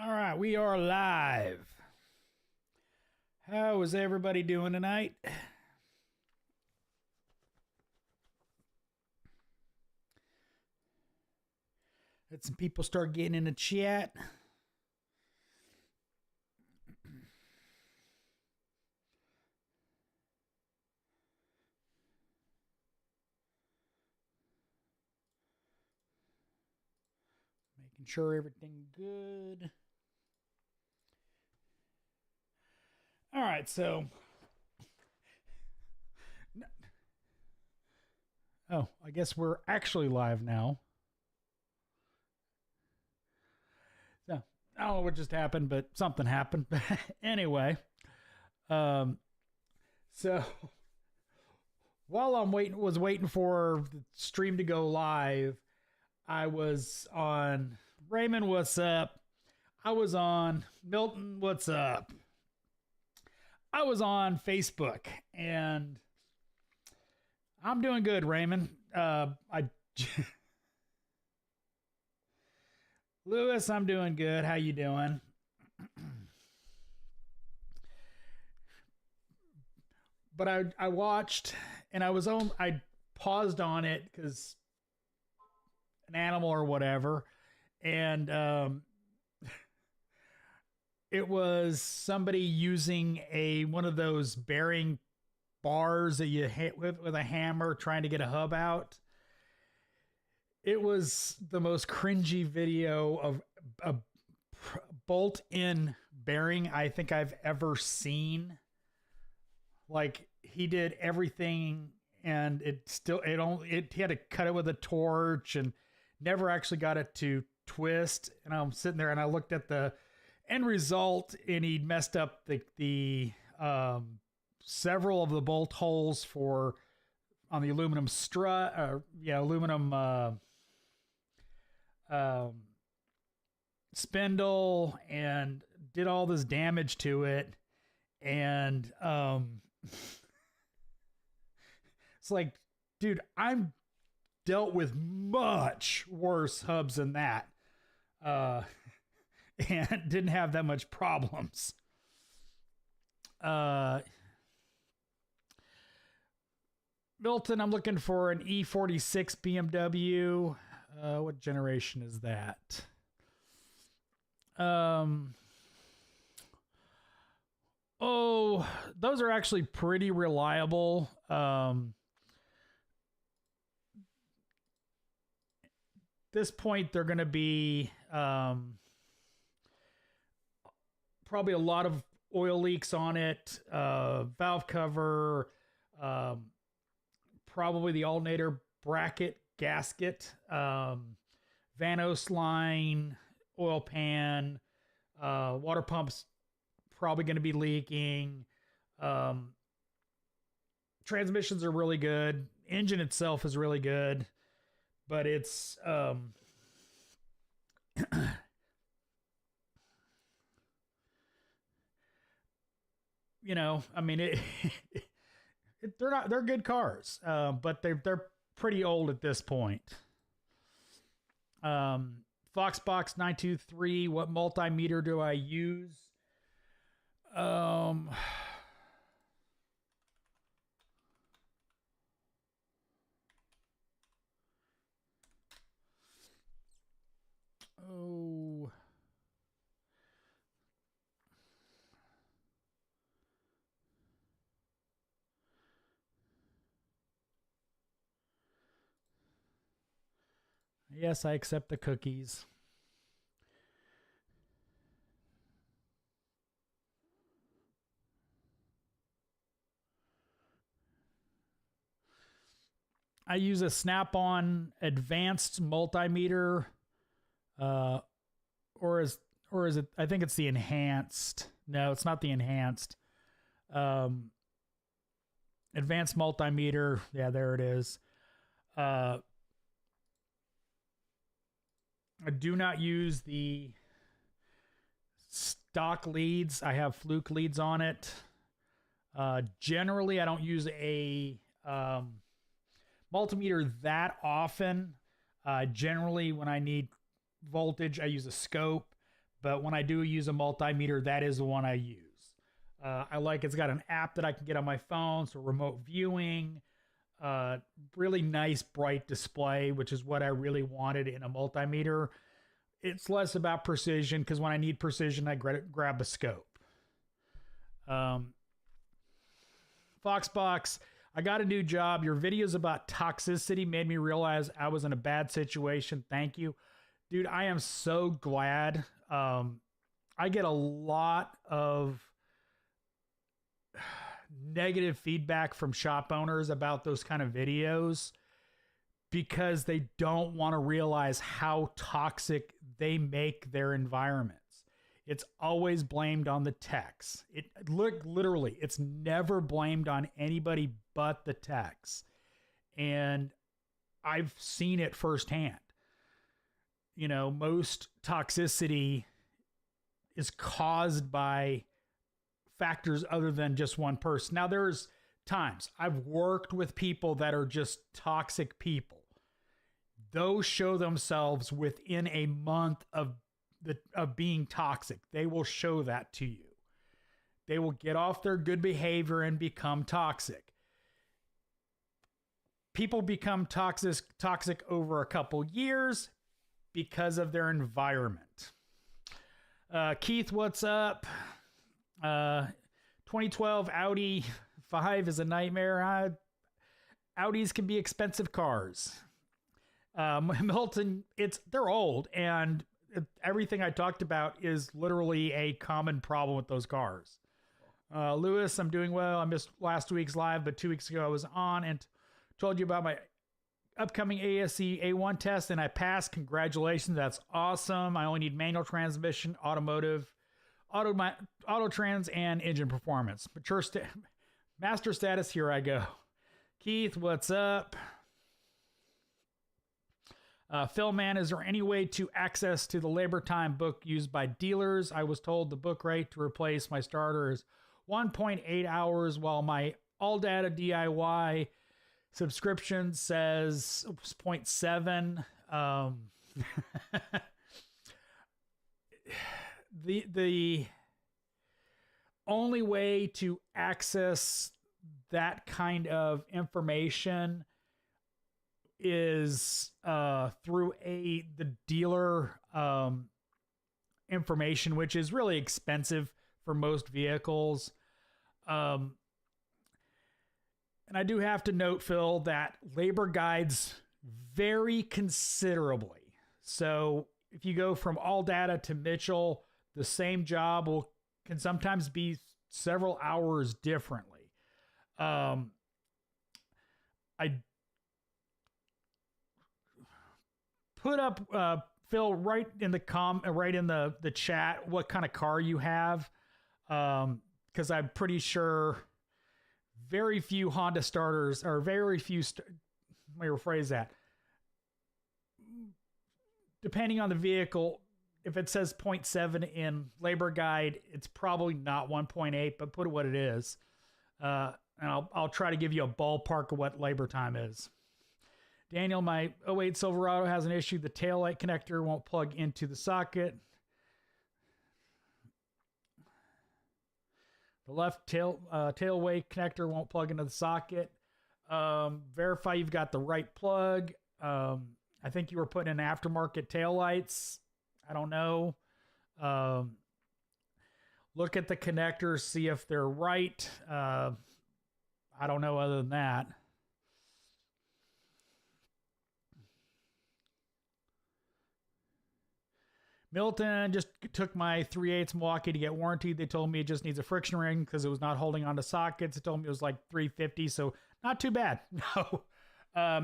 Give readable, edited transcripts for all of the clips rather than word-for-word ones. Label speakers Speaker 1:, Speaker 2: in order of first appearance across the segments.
Speaker 1: All right, we are live. How is everybody doing tonight? Let some people start getting in the chat. Making sure everything good. All right, so I guess we're actually live now. So I don't know what just happened, but something happened. Anyway, so while was waiting for the stream to go live, I was on Raymond, what's up? I was on Milton, what's up? I was on Facebook, and I'm doing good, Raymond. Lewis, I'm doing good. How you doing? But I watched, and I paused on it because an animal or whatever, and it was somebody using one of those bearing bars that you hit with a hammer trying to get a hub out. It was the most cringy video of a bolt-in bearing I think I've ever seen. Like, he did everything, and he had to cut it with a torch and never actually got it to twist. And I'm sitting there and I looked at the end result, and he'd messed up the several of the bolt holes on the aluminum strut, aluminum spindle, and did all this damage to it. And it's like, dude, I'm dealt with much worse hubs than that. And didn't have that much problems. Milton, I'm looking for an E46 BMW. What generation is that? Those are actually pretty reliable. This point, they're going to be probably a lot of oil leaks on it, valve cover, probably the alternator bracket gasket, Vanos line, oil pan, water pumps probably going to be leaking. Transmissions are really good. Engine itself is really good, but it's I mean, they're good cars, but they're pretty old at this point. Foxbox 923, what multimeter do I use? Yes, I accept the cookies. I use a Snap-on advanced multimeter, or is it? I think it's the enhanced. No, it's not the enhanced. Advanced multimeter. Yeah, there it is. I do not use the stock leads. I have fluke leads on it. Generally, I don't use a multimeter that often. Generally, when I need voltage, I use a scope. but when I do use a multimeter, that is the one I use. I like it's got an app that I can get on my phone, so remote viewing, really nice bright display, which is what I really wanted in a multimeter. It's less about precision, because when I need precision, I grab a scope. Foxbox, I got a new job. Your videos about toxicity made me realize I was in a bad situation. Thank you. Dude, I am so glad. I get a lot of negative feedback from shop owners about those kind of videos because they don't want to realize how toxic they make their environments. It's always blamed on the techs. Literally, it's never blamed on anybody but the techs. And I've seen it firsthand. You know, most toxicity is caused by factors other than just one person. Now, there's times I've worked with people that are just toxic people. Those show themselves within a month of being toxic. They will show that to you. They will get off their good behavior and become toxic. People become toxic over a couple years because of their environment. Keith, what's up? 2012 Audi 5 is a nightmare. Audis can be expensive cars. Milton, they're old, and everything I talked about is literally a common problem with those cars. Lewis, I'm doing well. I missed last week's live, but 2 weeks ago I was on and told you about my upcoming ASE A1 test, and I passed. Congratulations. That's awesome. I only need manual transmission, automotive, auto trans, and engine performance. Master status, here I go. Keith, what's up? Phil, man, is there any way to access to the labor time book used by dealers? I was told the book rate to replace my starter is 1.8 hours, while my All Data DIY subscription says 0.7. The only way to access that kind of information is through the dealer information, which is really expensive for most vehicles. And I do have to note, Phil, that labor guides vary considerably. So if you go from All Data to Mitchell, the same job can sometimes be several hours differently. I put up, Phil, right in the chat what kind of car you have, because I'm pretty sure very few Honda starters, or very few, let me rephrase that. Depending on the vehicle, if it says 0.7 in labor guide, it's probably not 1.8, but put it what it is. And I'll try to give you a ballpark of what labor time is. Daniel, my 08 Silverado has an issue. The taillight connector won't plug into the socket. The left tailway connector won't plug into the socket. Verify you've got the right plug. I think you were putting in aftermarket taillights. I don't know. Look at the connectors, see if they're right. I don't know other than that. Milton, just took my 3/8 Milwaukee to get warranty. They told me it just needs a friction ring because it was not holding onto sockets. It told me it was like $350, so not too bad. No.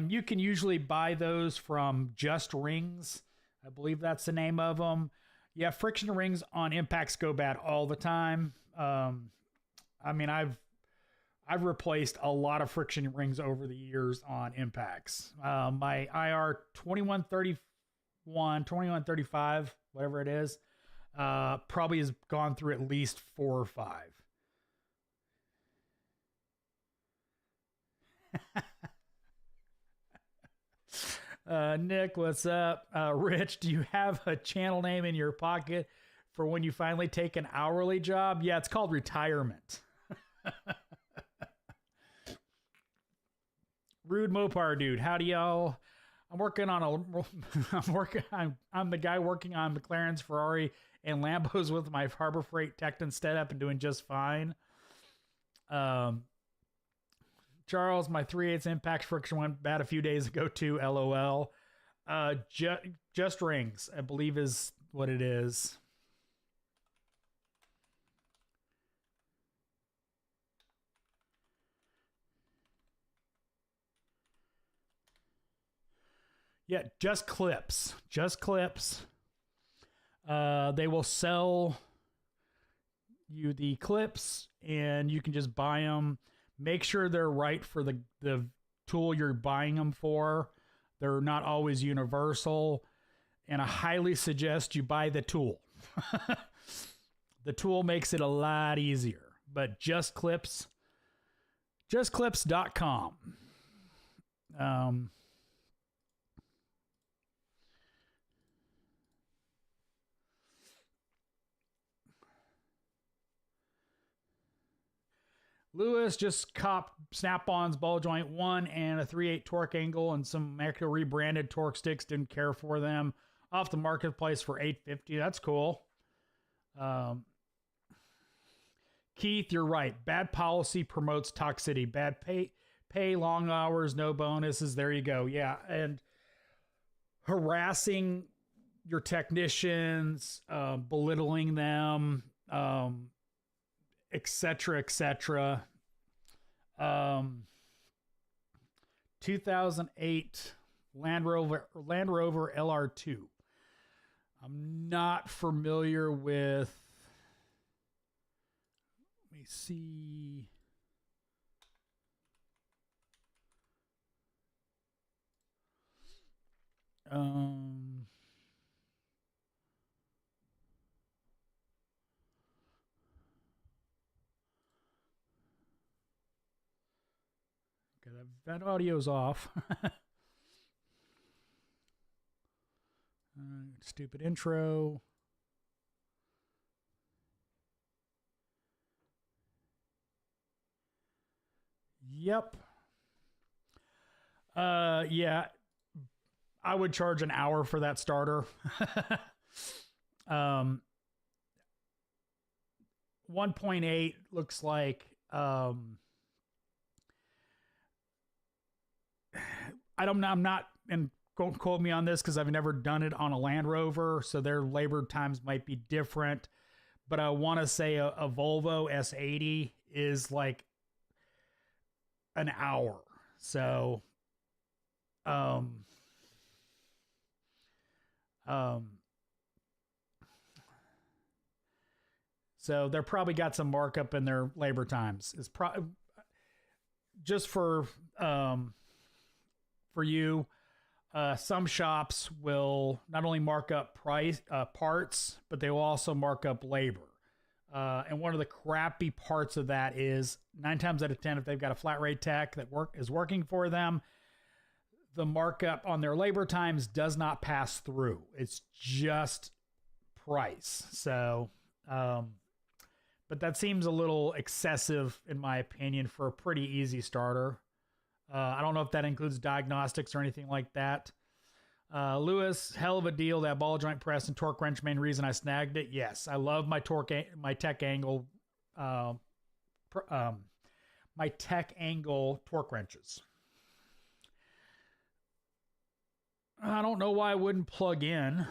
Speaker 1: You can usually buy those from Just Rings. I believe that's the name of them. Yeah, friction rings on impacts go bad all the time. I mean, I've replaced a lot of friction rings over the years on impacts. My IR 2131, 2135, whatever it is, probably has gone through at least 4 or 5. Nick, what's up? Rich, do you have a channel name in your pocket for when you finally take an hourly job. Yeah, it's called retirement. Rude Mopar dude, howdy y'all. I'm the guy working on McLaren's, Ferrari, and Lambos with my Harbor Freight Tech instead. I've been doing just fine. Charles, my 3/8 impact friction went bad a few days ago too. LOL. Just rings, I believe, is what it is. Yeah, just clips. Just clips. They will sell you the clips, and you can just buy them. Make sure they're right for the tool you're buying them for. They're not always universal, and I highly suggest you buy the tool. The tool makes it a lot easier. But justclips.com. Lewis just copped Snap-on's ball joint 1 and a 3/8 torque angle and some Megadora rebranded torque sticks. Didn't care for them. Off the marketplace for $850. That's cool. Keith, you're right. Bad policy promotes toxicity. Bad pay, long hours, no bonuses. There you go. Yeah, and harassing your technicians, belittling them, etc., etc. 2008 Land Rover LR2. I'm not familiar with. Let me see. Okay, that audio's off. Stupid intro. Yep. Yeah. I would charge an hour for that starter. 1.8 looks like I'm not, and don't quote me on this because I've never done it on a Land Rover, so their labor times might be different. But I want to say a Volvo S80 is like an hour. So, so they're probably got some markup in their labor times. It's probably just for you. Some shops will not only mark up parts, but they will also mark up labor. And one of the crappy parts of that is 9 times out of 10, if they've got a flat rate tech that is working for them, the markup on their labor times does not pass through. It's just price. So, but that seems a little excessive in my opinion for a pretty easy starter. I don't know if that includes diagnostics or anything like that. Lewis, hell of a deal. That ball joint press and torque wrench, main reason I snagged it. Yes, I love my my tech angle, my tech angle torque wrenches. I don't know why I wouldn't plug in.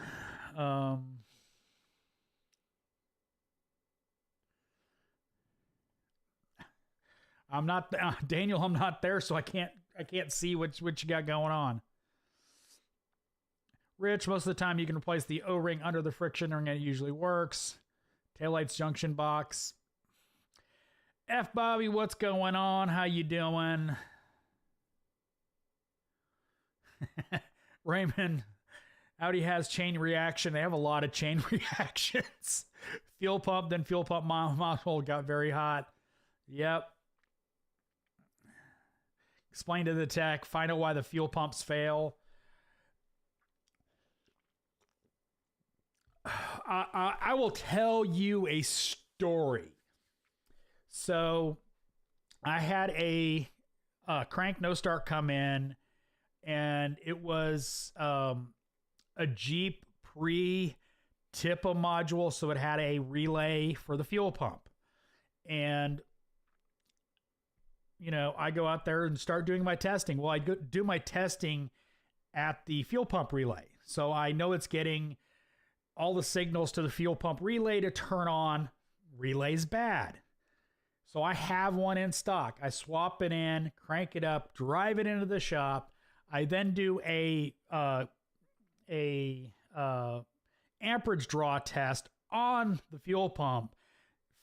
Speaker 1: I'm not Daniel. I'm not there, so I can't see what you got going on. Rich, most of the time you can replace the O-ring under the friction ring, and it usually works. Taillights junction box. F Bobby, what's going on? How you doing? Raymond, Audi has chain reaction. They have a lot of chain reactions. Fuel pump, then fuel pump module got very hot. Yep. Explain to the tech. Find out why the fuel pumps fail. I will tell you a story. So I had a crank no start come in, and it was a Jeep pre-TIPA module, so it had a relay for the fuel pump. And I go out there and start doing my testing. Well, I do my testing at the fuel pump relay, so I know it's getting all the signals to the fuel pump relay to turn on. Relay's bad. So I have one in stock. I swap it in, crank it up, drive it into the shop. I then do a amperage draw test on the fuel pump,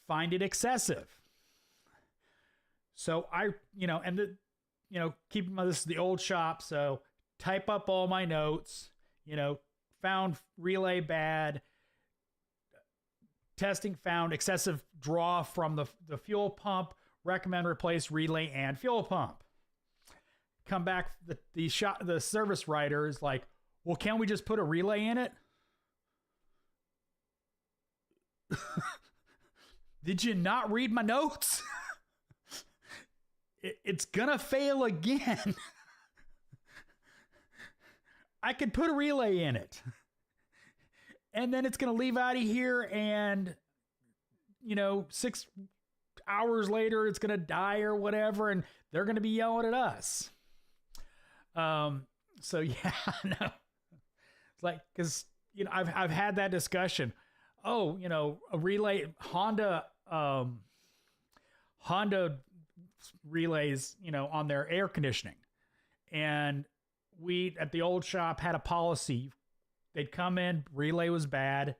Speaker 1: find it excessive. So keep in mind this is the old shop, so type up all my notes, found relay bad, testing found excessive draw from the fuel pump, recommend replace relay and fuel pump. Come back, the service writer is like, well, can't we just put a relay in it? Did you not read my notes? It's gonna fail again. I could put a relay in it, and then it's gonna leave out of here, and 6 hours later it's gonna die or whatever, and they're gonna be yelling at us. So yeah, no. It's like, because I've had that discussion. Oh, a relay, Honda relays, on their air conditioning. And we at the old shop had a policy. They'd come in, relay was bad.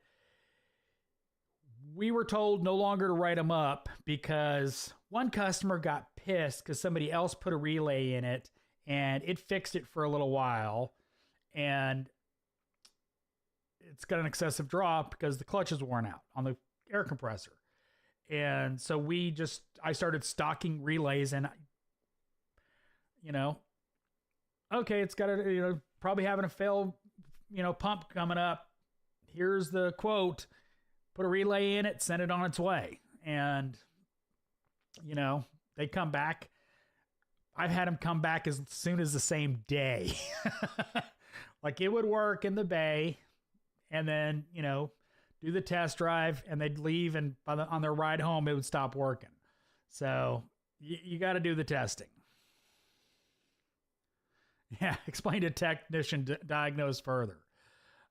Speaker 1: We were told no longer to write them up because one customer got pissed because somebody else put a relay in it and it fixed it for a little while. And it's got an excessive draw because the clutch is worn out on the air compressor. And so I started stocking relays, and okay, it's got a, probably having a failed, pump coming up. Here's the quote, put a relay in it, send it on its way. And, they come back. I've had them come back as soon as the same day. Like it would work in the bay, and then, do the test drive, and they'd leave, and on their ride home, it would stop working. So you got to do the testing. Yeah, explain to technician, diagnose further.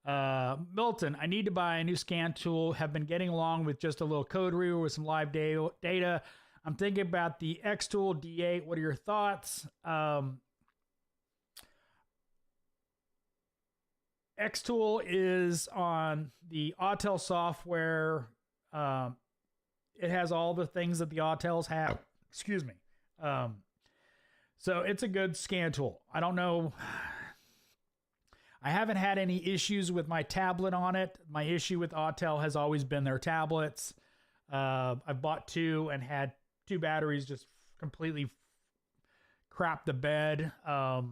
Speaker 1: Milton, I need to buy a new scan tool. Have been getting along with just a little code reader with some live data. I'm thinking about the Xtool D8. What are your thoughts? Xtool is on the Autel software. It has all the things that the Autels have. Excuse me. So it's a good scan tool. I don't know. I haven't had any issues with my tablet on it. My issue with Autel has always been their tablets. I've bought two and had two batteries just completely crap the bed. I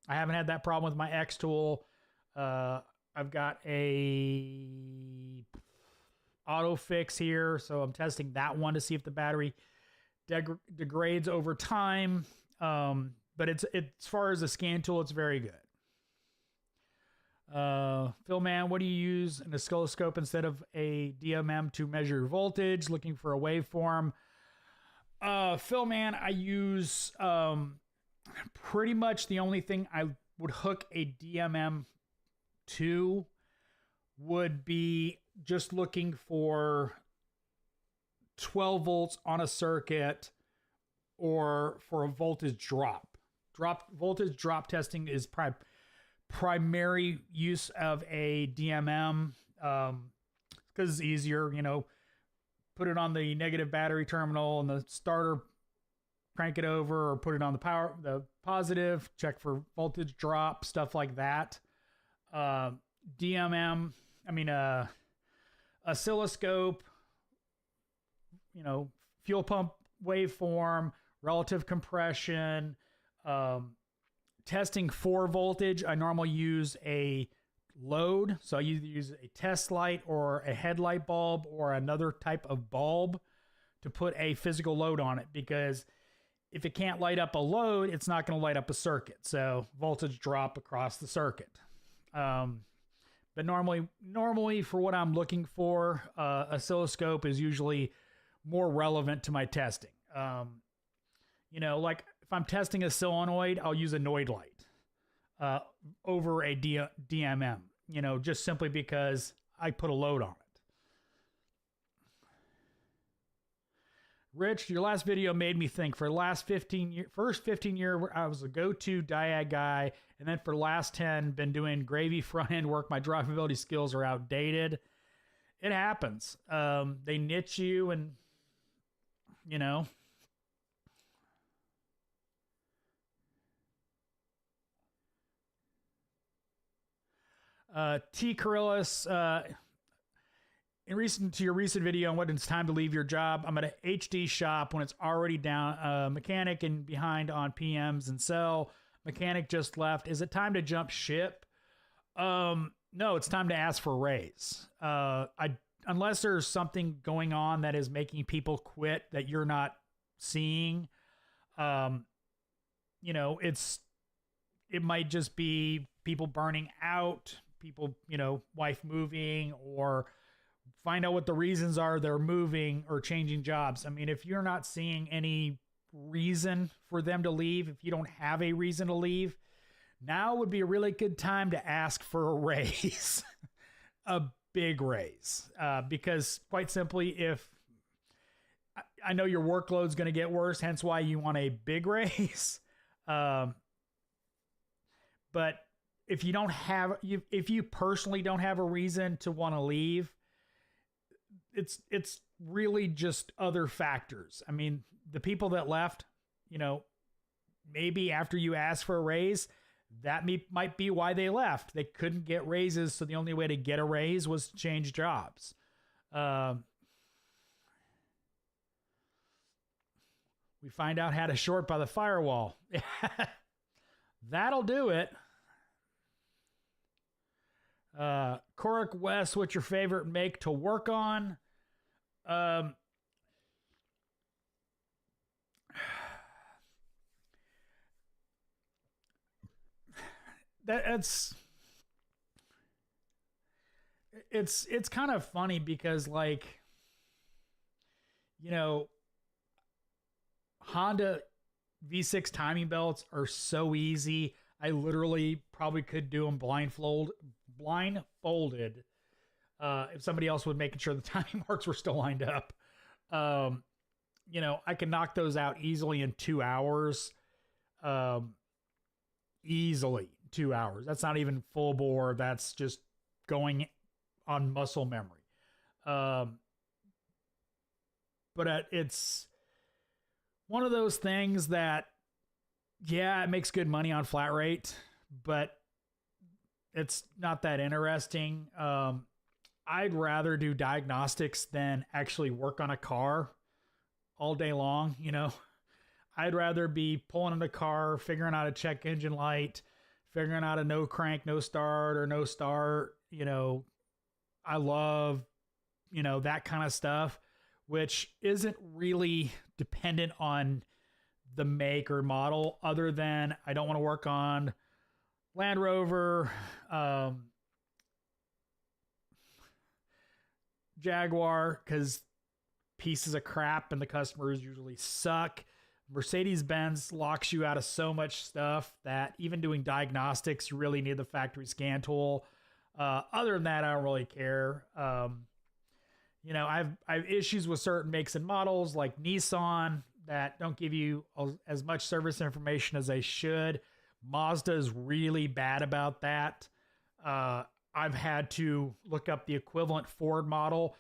Speaker 1: haven't had that problem with my Xtool. I've got a auto fix here, so I'm testing that one to see if the battery degrades over time. But it's as far as a scan tool, it's very good. Phil Man, what do you use an oscilloscope instead of a DMM to measure voltage? Looking for a waveform. Phil Man, I use pretty much the only thing I would hook a DMM to would be just looking for 12 volts on a circuit or for a voltage drop. Voltage drop testing is primary use of a DMM because it's easier, put it on the negative battery terminal and the starter, crank it over, or put it on the positive, check for voltage drop, stuff like that. DMM, oscilloscope, fuel pump waveform, relative compression, testing for voltage. I normally use a load. So I either use a test light or a headlight bulb or another type of bulb to put a physical load on it, because if it can't light up a load, it's not going to light up a circuit. So voltage drop across the circuit. But normally for what I'm looking for, oscilloscope is usually more relevant to my testing. Like if I'm testing a solenoid, I'll use a noid light over a DMM, just simply because I put a load on it. Rich, your last video made me think. For the last 15 years, I was a go-to Diag guy, and then for the last 10, been doing gravy front-end work. My drivability skills are outdated. It happens. They niche you, and, T. Coryllis, to your recent video on when it's time to leave your job, I'm at an HD shop when it's already down. Mechanic and behind on PMs and sell. Mechanic just left. Is it time to jump ship? No, it's time to ask for a raise. Unless there's something going on that is making people quit that you're not seeing. It might just be people burning out, people, wife moving, or find out what the reasons are they're moving or changing jobs. I mean, if you're not seeing any reason for them to leave, if you don't have a reason to leave, now would be a really good time to ask for a raise, a big raise. Because quite simply, if I know your workload's going to get worse, hence why you want a big raise. But if you don't have, if you personally don't have a reason to want to leave, it's really just other factors. I mean, the people that left, maybe after you ask for a raise, that might be why they left. They couldn't get raises, so the only way to get a raise was to change jobs. We find out how to short by the firewall. That'll do it. Corrick West, what's your favorite make to work on? It's kind of funny because, like, Honda V6 timing belts are so easy. I literally probably could do them blindfolded. If somebody else would making sure the timing marks were still lined up. I can knock those out easily in 2 hours. Easily 2 hours. That's not even full bore. That's just going on muscle memory. But it's one of those things that, yeah, it makes good money on flat rate, but it's not that interesting. I'd rather do diagnostics than actually work on a car all day long. I'd rather be pulling in the car, figuring out a check engine light, figuring out a no crank, no start or no start. I love, that kind of stuff, which isn't really dependent on the make or model, other than I don't want to work on Land Rover, Jaguar, because pieces of crap and the customers usually suck. Mercedes-Benz locks you out of so much stuff that even doing diagnostics, you really need the factory scan tool. Other than that, I don't really care. I've issues with certain makes and models like Nissan that don't give you as much service information as they should. Mazda is really bad about that. I've had to look up the equivalent Ford model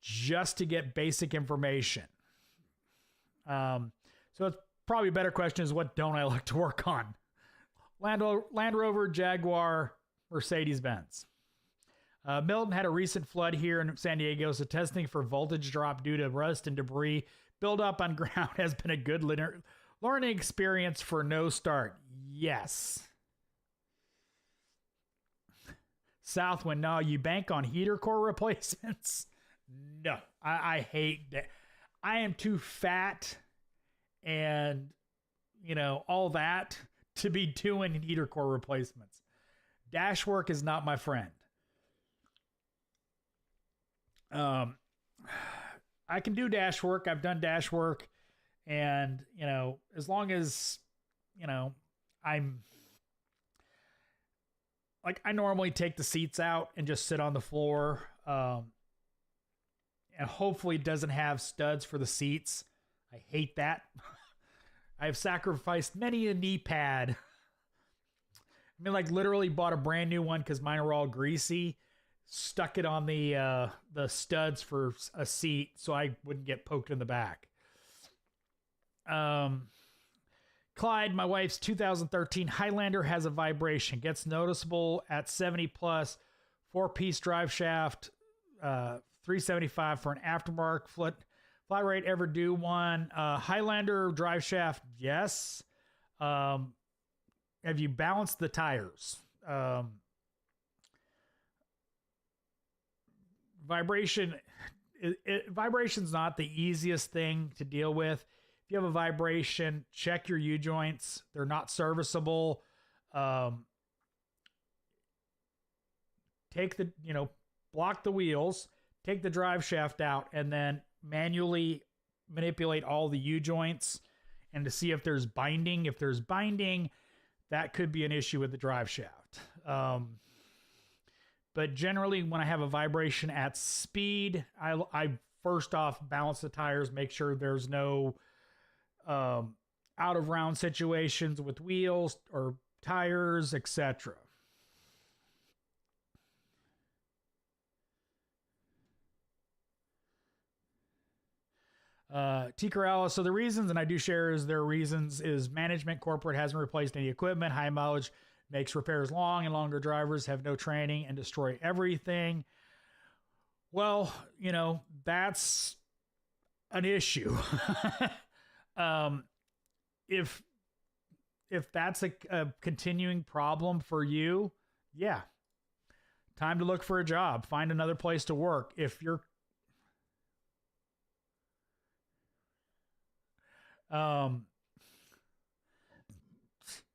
Speaker 1: just to get basic information. So it's probably a better question is, what don't I like to work on? Land Rover, Jaguar, Mercedes-Benz. Milton had a recent flood here in San Diego, so testing for voltage drop due to rust and debris buildup on ground has been a good learning experience for no start. Yes. Southwind. No, you bank on heater core replacements. No, I hate that. I am too fat and, you know, all that to be doing heater core replacements. Dash work is not my friend. I can do dash work. I've done dash work. And, you know, as long as, you know, I'm like, I normally take the seats out and just sit on the floor. And hopefully it doesn't have studs for the seats. I hate that. I've sacrificed many a knee pad. I mean, like literally bought a brand new one because mine are all greasy. Stuck it on the studs for a seat so I wouldn't get poked in the back. Clyde, my wife's 2013 Highlander has a vibration. Gets noticeable at 70 plus. 4-piece drive shaft. $375 for an aftermarket. Fly rate ever do one. Highlander drive shaft, yes. Have you balanced the tires? Vibration, vibration's not the easiest thing to deal with. If you have a vibration, check your U-joints. They're not serviceable. Take the, you know, block the wheels, take the drive shaft out, and then manually manipulate all the U-joints and to see if there's binding. If there's binding, that could be an issue with the drive shaft. But generally, when I have a vibration at speed, I first off balance the tires, make sure there's no out of round situations with wheels or tires, etc. T. Corrales, so the reasons, and I do share is their reasons, is management corporate hasn't replaced any equipment, high mileage makes repairs long, and longer drivers have no training and destroy everything. Well, you know, that's an issue. If that's a continuing problem for you, yeah, time to look for a job, find another place to work. If you're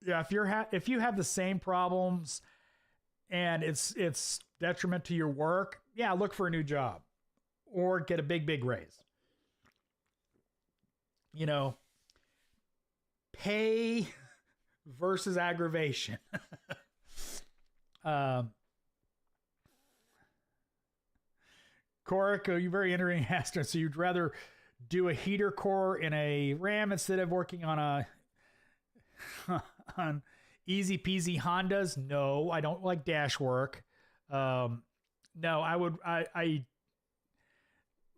Speaker 1: yeah, if you have the same problems and it's detriment to your work, yeah, look for a new job or get a big raise. You know, pay versus aggravation. Coric, you're very entering Astro, so you'd rather do a heater core in a Ram instead of working on a on easy peasy Hondas? No, I don't like dash work. No, I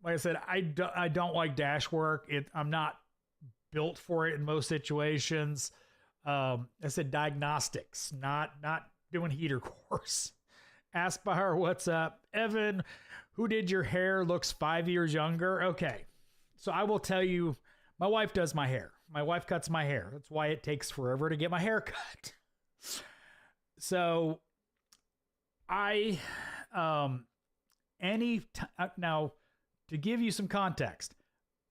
Speaker 1: like I said, I don't like dash work. I'm not built for it in most situations. I said diagnostics, not doing heater cores. Aspire, what's up? Evan, who did your hair? Looks 5 years younger. Okay, so I will tell you, my wife does my hair. My wife cuts my hair. That's why it takes forever to get my hair cut. So now to give you some context,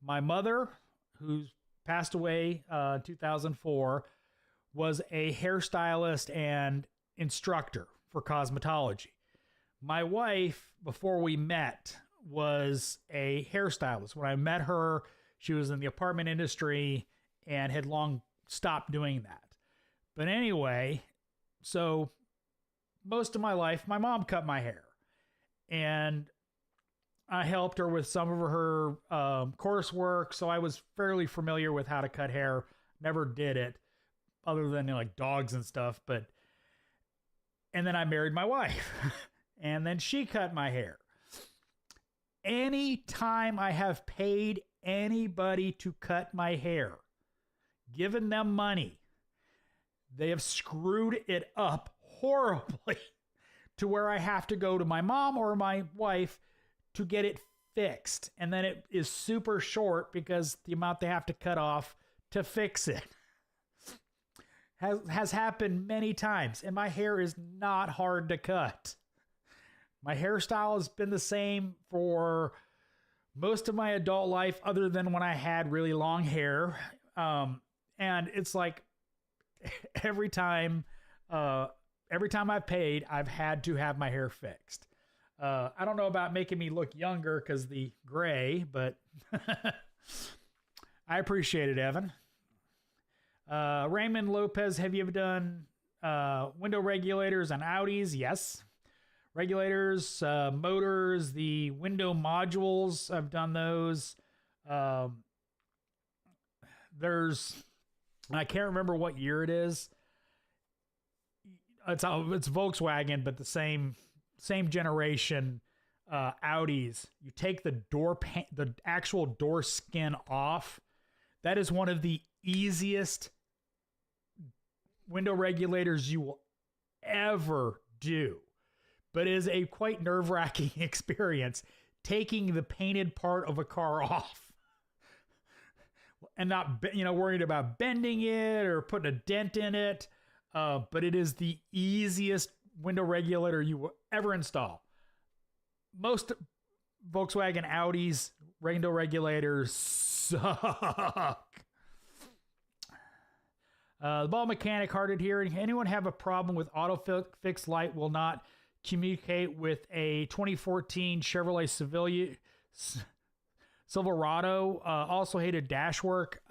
Speaker 1: my mother, who's passed away in 2004, was a hairstylist and instructor for cosmetology. My wife, before we met, was a hairstylist. When I met her, she was in the apartment industry and had long stopped doing that. But anyway, so most of my life, my mom cut my hair. And I helped her with some of her coursework, so I was fairly familiar with how to cut hair. Never did it, other than like dogs and stuff. And then I married my wife, and then she cut my hair. Anytime I have paid anybody to cut my hair, given them money, they have screwed it up horribly to where I have to go to my mom or my wife to get it fixed. And then it is super short because the amount they have to cut off to fix it has happened many times. And my hair is not hard to cut. My hairstyle has been the same for most of my adult life, other than when I had really long hair. And it's like every time I've paid, I've had to have my hair fixed. I don't know about making me look younger because the gray, but I appreciate it, Evan. Raymond Lopez, have you ever done window regulators on Audis? Yes. Regulators, motors, the window modules, I've done those. I can't remember what year it is. It's Volkswagen, but the same generation Audis. You take the the actual door skin off. That is one of the easiest window regulators you will ever do, but it is a quite nerve-wracking experience taking the painted part of a car off and not, worried about bending it or putting a dent in it. But it is the easiest window regulator you will ever install. Most Volkswagen Audis window regulators suck. The ball mechanic hearted here. Anyone have a problem with auto fix light will not communicate with a 2014 Chevrolet Silverado? Also hated dash work.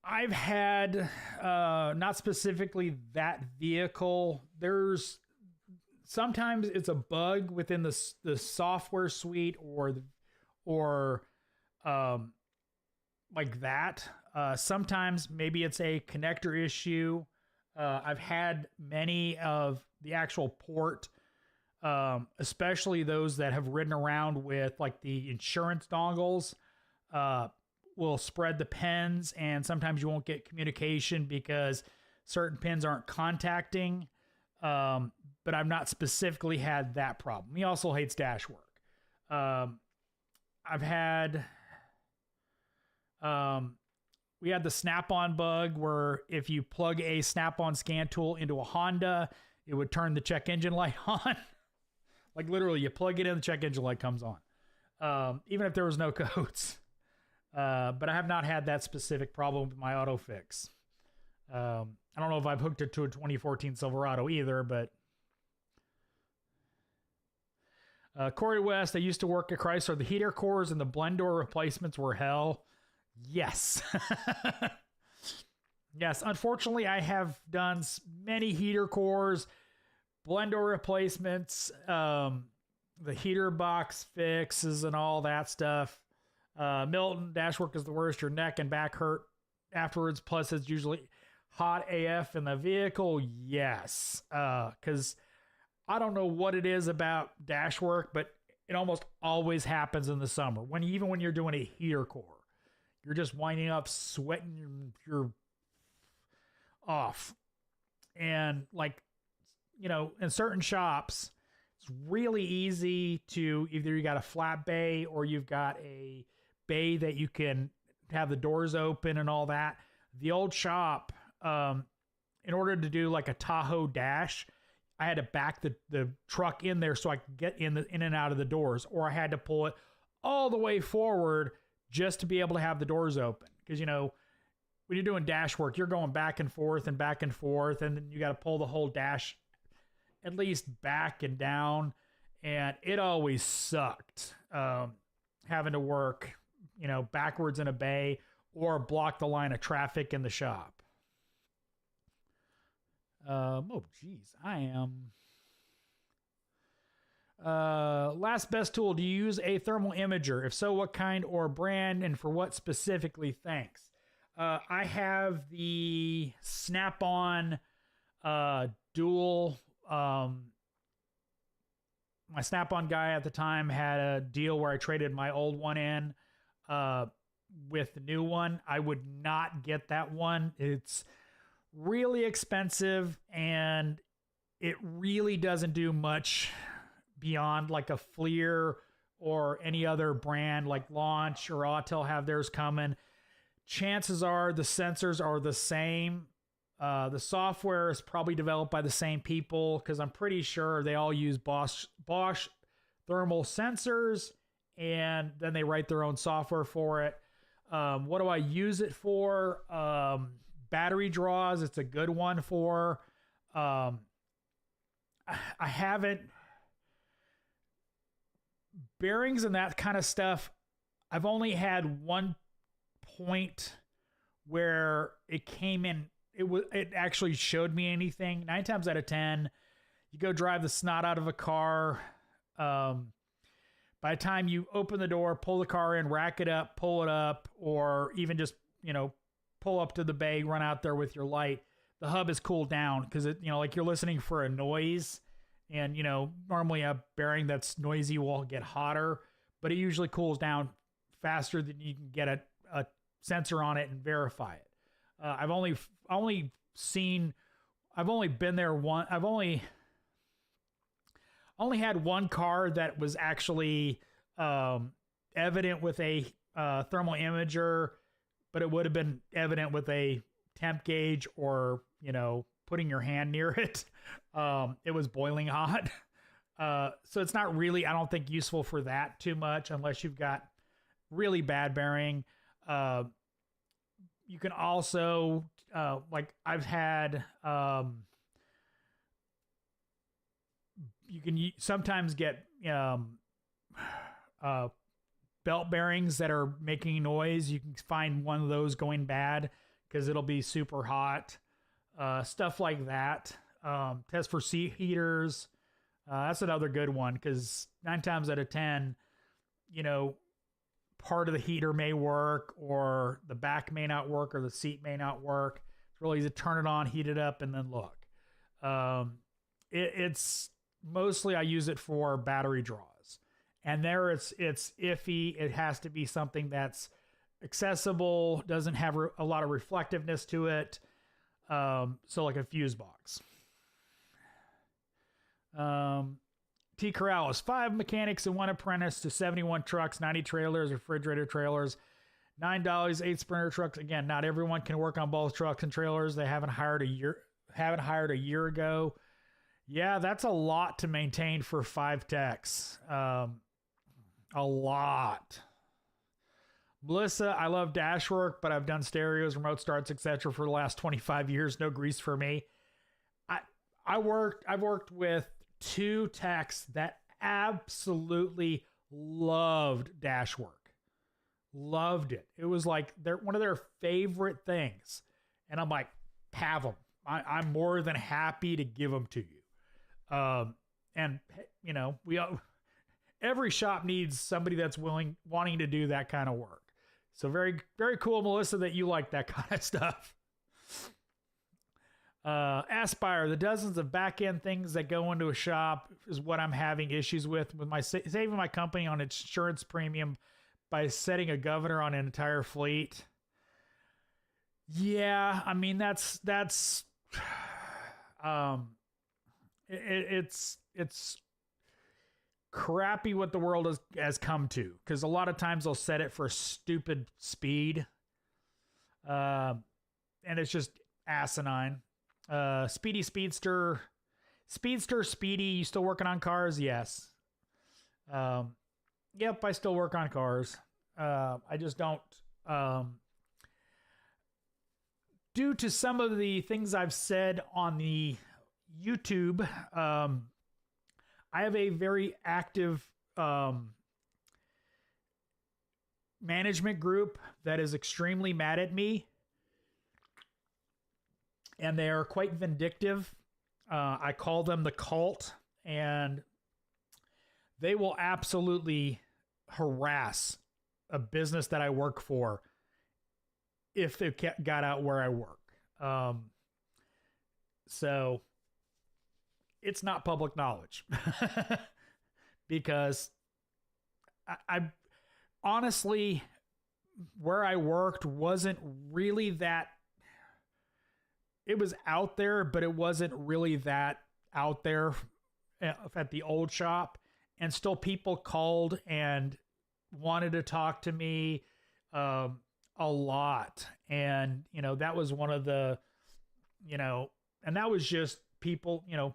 Speaker 1: I've had, not specifically that vehicle. There's sometimes it's a bug within the software suite or like that. Sometimes maybe it's a connector issue. I've had many of the actual port, especially those that have ridden around with like the insurance dongles, will spread the pins, and sometimes you won't get communication because certain pins aren't contacting. But I've not specifically had that problem. He also hates dash work. I've had, we had the snap-on bug where if you plug a snap-on scan tool into a Honda, it would turn the check engine light on. Like literally you plug it in, the check engine light comes on. Even if there was no codes. But I have not had that specific problem with my auto fix. I don't know if I've hooked it to a 2014 Silverado either, but Corey West, I used to work at Chrysler. The heater cores and the blend door replacements were hell. Yes. Yes. Unfortunately, I have done many heater cores, blend door replacements, the heater box fixes and all that stuff. Milton, dash work is the worst. Your neck and back hurt afterwards. Plus, it's usually hot AF in the vehicle. Yes. Because I don't know what it is about dash work, but it almost always happens in the summer. Even when you're doing a heater core, you're just winding up, sweating your off. And like, in certain shops, it's really easy to either you got a flat bay or you've got a bay that you can have the doors open and all that. The old shop, in order to do like a Tahoe dash, I had to back the truck in there so I could get in and out of the doors, or I had to pull it all the way forward just to be able to have the doors open. Because, when you're doing dash work, you're going back and forth, and then you got to pull the whole dash at least back and down. And it always sucked having to work, backwards in a bay or block the line of traffic in the shop. Oh, geez, I am. Last best tool. Do you use a thermal imager? If so, what kind or brand, and for what specifically? Thanks. I have the Snap-on dual. My Snap-on guy at the time had a deal where I traded my old one in with the new one. I would not get that one. It's really expensive, and it really doesn't do much beyond like a FLIR or any other brand like Launch or Autel have theirs coming. Chances are the sensors are the same. The software is probably developed by the same people because I'm pretty sure they all use Bosch thermal sensors, and then they write their own software for it. What do I use it for? Battery draws. It's a good one for. I haven't. Bearings and that kind of stuff. I've only had one point where it came in. It actually showed me anything. 9 times out of 10, you go drive the snot out of a car. By the time you open the door, pull the car in, rack it up, pull it up, or even just, pull up to the bay, run out there with your light, the hub is cooled down because like you're listening for a noise, and normally a bearing that's noisy will get hotter, but it usually cools down faster than you can get a sensor on it and verify it. I've only been there one. I've only had one car that was actually evident with a thermal imager, but it would have been evident with a temp gauge or, putting your hand near it. It was boiling hot. So it's not really, I don't think, useful for that too much unless you've got really bad bearing. You can also, like I've had, you can sometimes get belt bearings that are making noise. You can find one of those going bad because it'll be super hot. Stuff like that. Test for seat heaters. That's another good one because 9 times out of 10, part of the heater may work or the back may not work or the seat may not work. It's really easy to turn it on, heat it up, and then look. It's mostly I use it for battery draws, and there it's iffy. It has to be something that's accessible, doesn't have a lot of reflectiveness to it. So like a fuse box. T. Corrales, 5 mechanics and 1 apprentice to 71 trucks, 90 trailers, refrigerator trailers, $9, 8 Sprinter trucks. Again, not everyone can work on both trucks and trailers. They haven't hired a year ago. Yeah, that's a lot to maintain for 5 techs. A lot. Melissa, I love dash work, but I've done stereos, remote starts, etc. for the last 25 years. No grease for me. I've worked with 2 techs that absolutely loved dash work. Loved it. It was like one of their favorite things. And I'm like, have them. I'm more than happy to give them to you. And every shop needs somebody that's wanting to do that kind of work. So very, very cool, Melissa, that you like that kind of stuff. Aspire, the dozens of back-end things that go into a shop is what I'm having issues with my saving my company on insurance premium by setting a governor on an entire fleet. Yeah, I mean that's it's crappy what the world has come to, because a lot of times they'll set it for stupid speed, and it's just asinine. Speedster, Speedy, you still working on cars? Yes. Yep, I still work on cars. I just don't, due to some of the things I've said on the YouTube, I have a very active management group that is extremely mad at me, and they are quite vindictive. I call them the cult, and they will absolutely harass a business that I work for if it got out where I work. So it's not public knowledge because I honestly, where I worked wasn't really that. It was out there, but it wasn't really that out there at the old shop. And still people called and wanted to talk to me a lot. And, that was one of the you know, and that was just people, you know,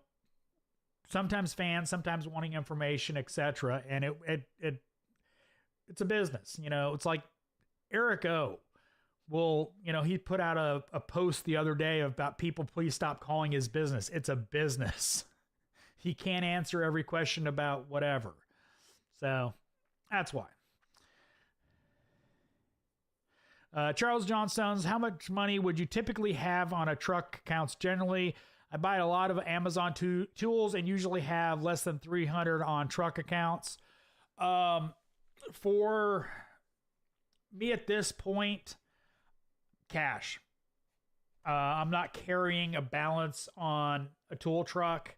Speaker 1: sometimes fans, sometimes wanting information, etc. And it's a business, you know. It's like Eric O. Well, you know, he put out a post the other day about people, please stop calling his business. It's a business. He can't answer every question about whatever. So that's why. Charles Johnstones, how much money would you typically have on a truck accounts generally? I buy a lot of Amazon tools and usually have less than 300 on truck accounts. For me at this point, cash. I'm not carrying a balance on a tool truck.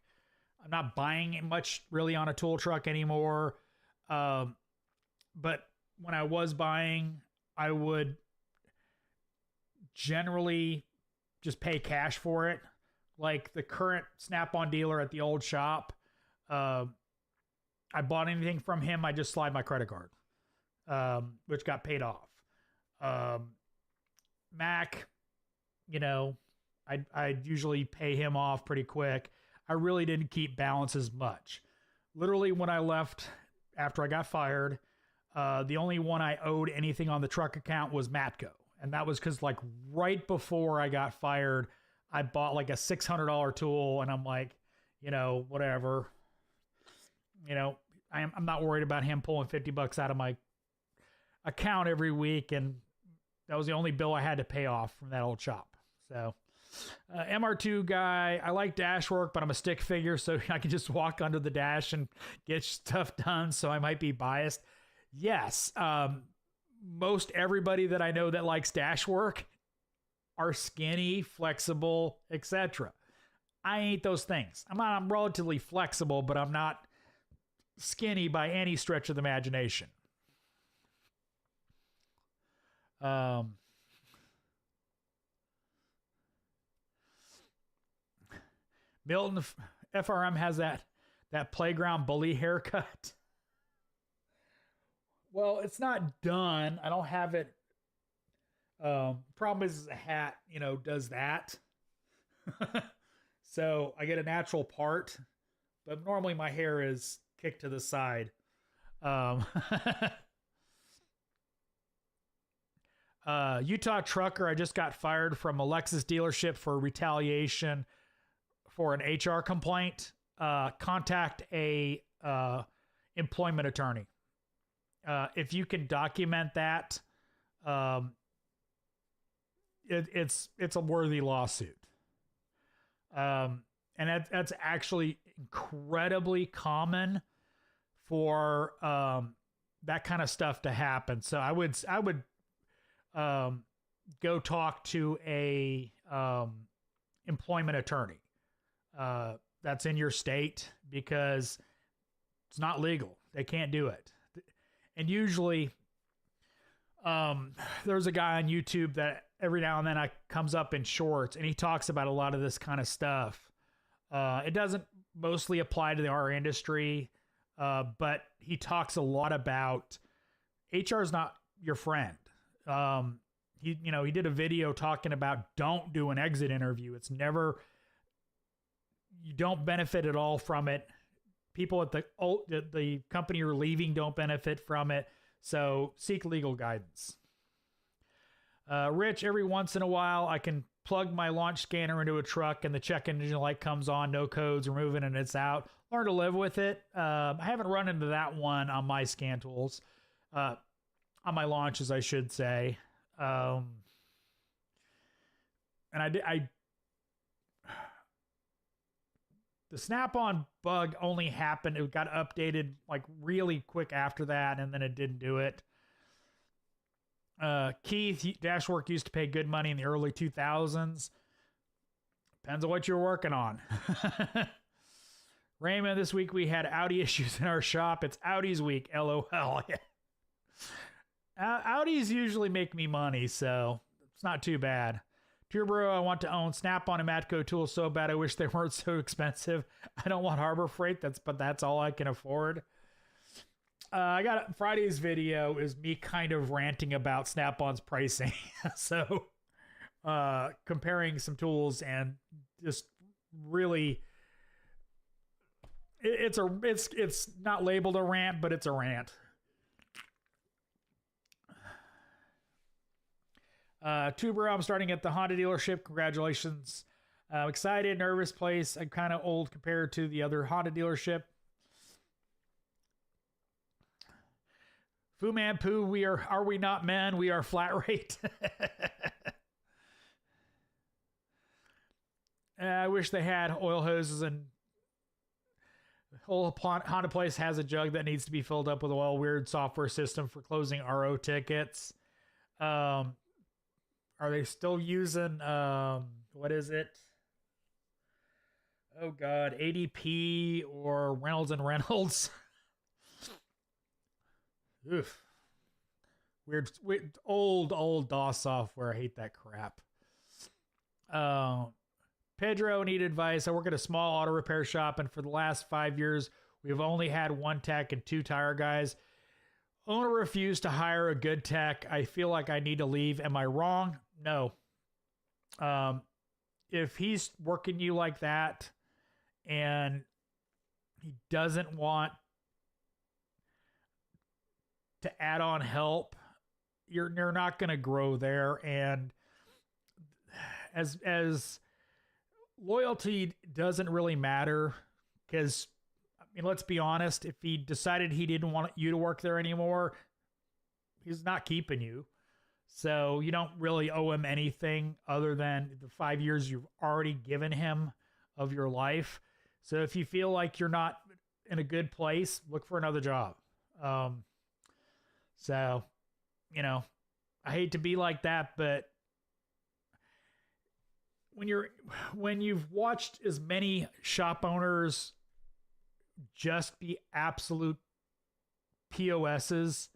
Speaker 1: I'm not buying much really on a tool truck anymore. But when I was buying, I would generally just pay cash for it. Like the current Snap-on dealer at the old shop, I bought anything from him, I just slide my credit card, which got paid off. Mac, you know, I'd usually pay him off pretty quick. I really didn't keep balances much. Literally when I left after I got fired, the only one I owed anything on the truck account was Matco. And that was because like right before I got fired, I bought like a $600 tool and I'm like, you know, whatever, you know, I'm not worried about him pulling $50 out of my account every week. And that was the only bill I had to pay off from that old shop. So MR2 guy, I like dash work, but I'm a stick figure, so I can just walk under the dash and get stuff done. So I might be biased. Yes. Most everybody that I know that likes dash work are skinny, flexible, etc. I ain't those things. I'm relatively flexible, but I'm not skinny by any stretch of the imagination. Milton FRM has that playground bully haircut. Well, it's not done. I don't have it. Problem is a hat, you know, does that. So I get a natural part, but normally my hair is kicked to the side. Utah trucker, I just got fired from a Lexus dealership for retaliation for an HR complaint. Contact a employment attorney. If you can document that, it's a worthy lawsuit. And that's actually incredibly common for that kind of stuff to happen. So I would go talk to a employment attorney that's in your state, because it's not legal. They can't do it. And usually there's a guy on YouTube that every now and then comes up in shorts, and he talks about a lot of this kind of stuff. It doesn't mostly apply to our industry, but he talks a lot about HR is not your friend. He did a video talking about don't do an exit interview. It's never, you don't benefit at all from it. People at the company you're leaving don't benefit from it. So seek legal guidance. Rich, every once in a while, I can plug my launch scanner into a truck and the check engine light comes on, no codes, we're moving and it's out. Learn to live with it. I haven't run into that one on my scan tools, on my launches, I should say. And the Snap-on bug only happened, it got updated like really quick after that, and then it didn't do it. Keith, Dashwork used to pay good money in the early 2000s. Depends on what you're working on. Raymond, this week we had Audi issues in our shop. It's Audi's week, LOL. Audis usually make me money, so it's not too bad. Turbo, I want to own Snap-on and Matco tools so bad I wish they weren't so expensive. I don't want Harbor Freight, but that's all I can afford. I got Friday's video is me kind of ranting about Snap-on's pricing. So comparing some tools and just really, it's not labeled a rant, but it's a rant. Tuber, I'm starting at the Honda dealership. Congratulations. Excited, nervous place. I'm kind of old compared to the other Honda dealership. Fu Man Poo, are we not men? We are flat rate. I wish they had oil hoses, and the whole Honda place has a jug that needs to be filled up with oil. Weird software system for closing RO tickets. Are they still using, what is it? Oh God, ADP or Reynolds and Reynolds? Oof. Weird, old DOS software. I hate that crap. Pedro, need advice. I work at a small auto repair shop, and for the last 5 years, we've only had one tech and 2 tire guys. Owner refused to hire a good tech. I feel like I need to leave. Am I wrong? No. If he's working you like that and he doesn't want to add on help, you're not going to grow there. And as loyalty doesn't really matter, because I mean, let's be honest, if he decided he didn't want you to work there anymore, he's not keeping you. So you don't really owe him anything other than the 5 years you've already given him of your life. So if you feel like you're not in a good place, look for another job. So, you know, I hate to be like that, but when you've watched as many shop owners just be absolute POSs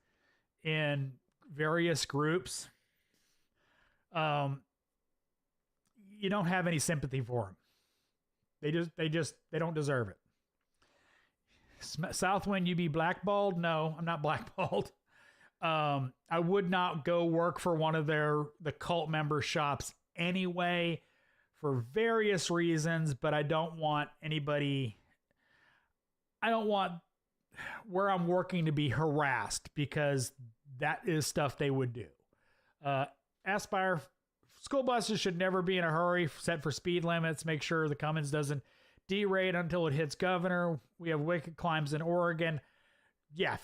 Speaker 1: in various groups, you don't have any sympathy for them. They don't deserve it. Southwind, you be blackballed? No, I'm not blackballed. I would not go work for one of the cult member shops anyway, for various reasons, but I don't want where I'm working to be harassed, because that is stuff they would do. Aspire, school buses should never be in a hurry, set for speed limits. Make sure the Cummins doesn't derate until it hits governor. We have wicked climbs in Oregon. Yeah,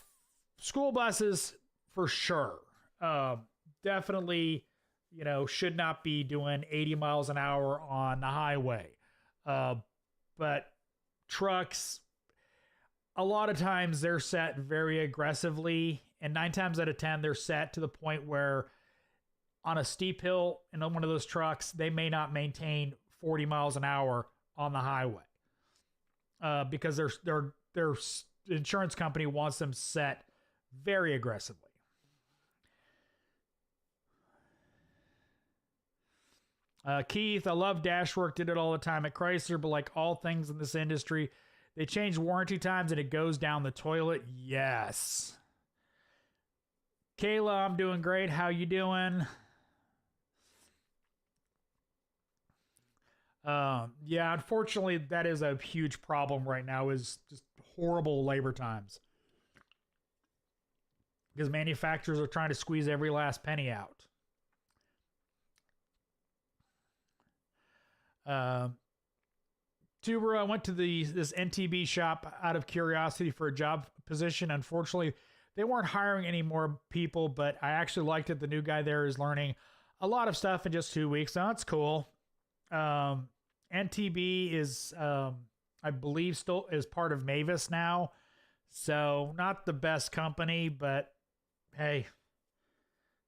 Speaker 1: school buses for sure. Definitely, should not be doing 80 miles an hour on the highway. But trucks, a lot of times they're set very aggressively, and 9 times out of 10, they're set to the point where on a steep hill in one of those trucks, they may not maintain 40 miles an hour on the highway, because their insurance company wants them set very aggressively. Keith, I love Dashwork, did it all the time at Chrysler, but like all things in this industry, they change warranty times and it goes down the toilet. Yes. Kayla, I'm doing great. How you doing? Yeah, unfortunately, that is a huge problem right now, is just horrible labor times, because manufacturers are trying to squeeze every last penny out. Tuber, I went to this NTB shop out of curiosity for a job position. Unfortunately, they weren't hiring any more people, but I actually liked it. The new guy there is learning a lot of stuff in just 2 weeks. So that's cool. NTB is, I believe, still is part of Mavis now. So not the best company, but hey,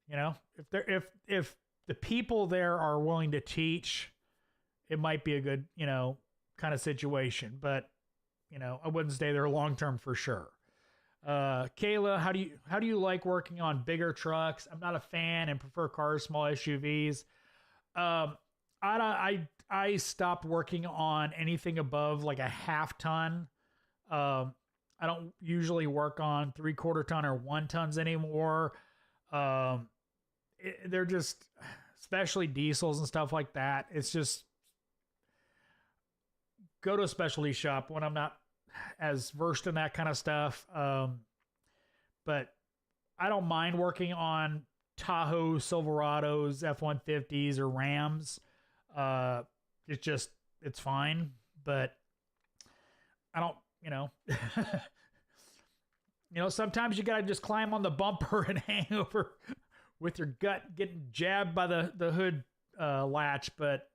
Speaker 1: if the people there are willing to teach, it might be a good, kind of situation. But, I wouldn't stay there long term for sure. Kayla, how do you like working on bigger trucks? I'm not a fan and prefer cars, small SUVs. I stopped working on anything above like a half ton. I don't usually work on 3/4 ton or 1 tons anymore. They're just especially diesels and stuff like that. It's just go to a specialty shop when I'm not as versed in that kind of stuff. But I don't mind working on Tahoe, Silverados, F-150s, or Rams. It's fine, but I don't, sometimes you got to just climb on the bumper and hang over with your gut getting jabbed by the hood latch, but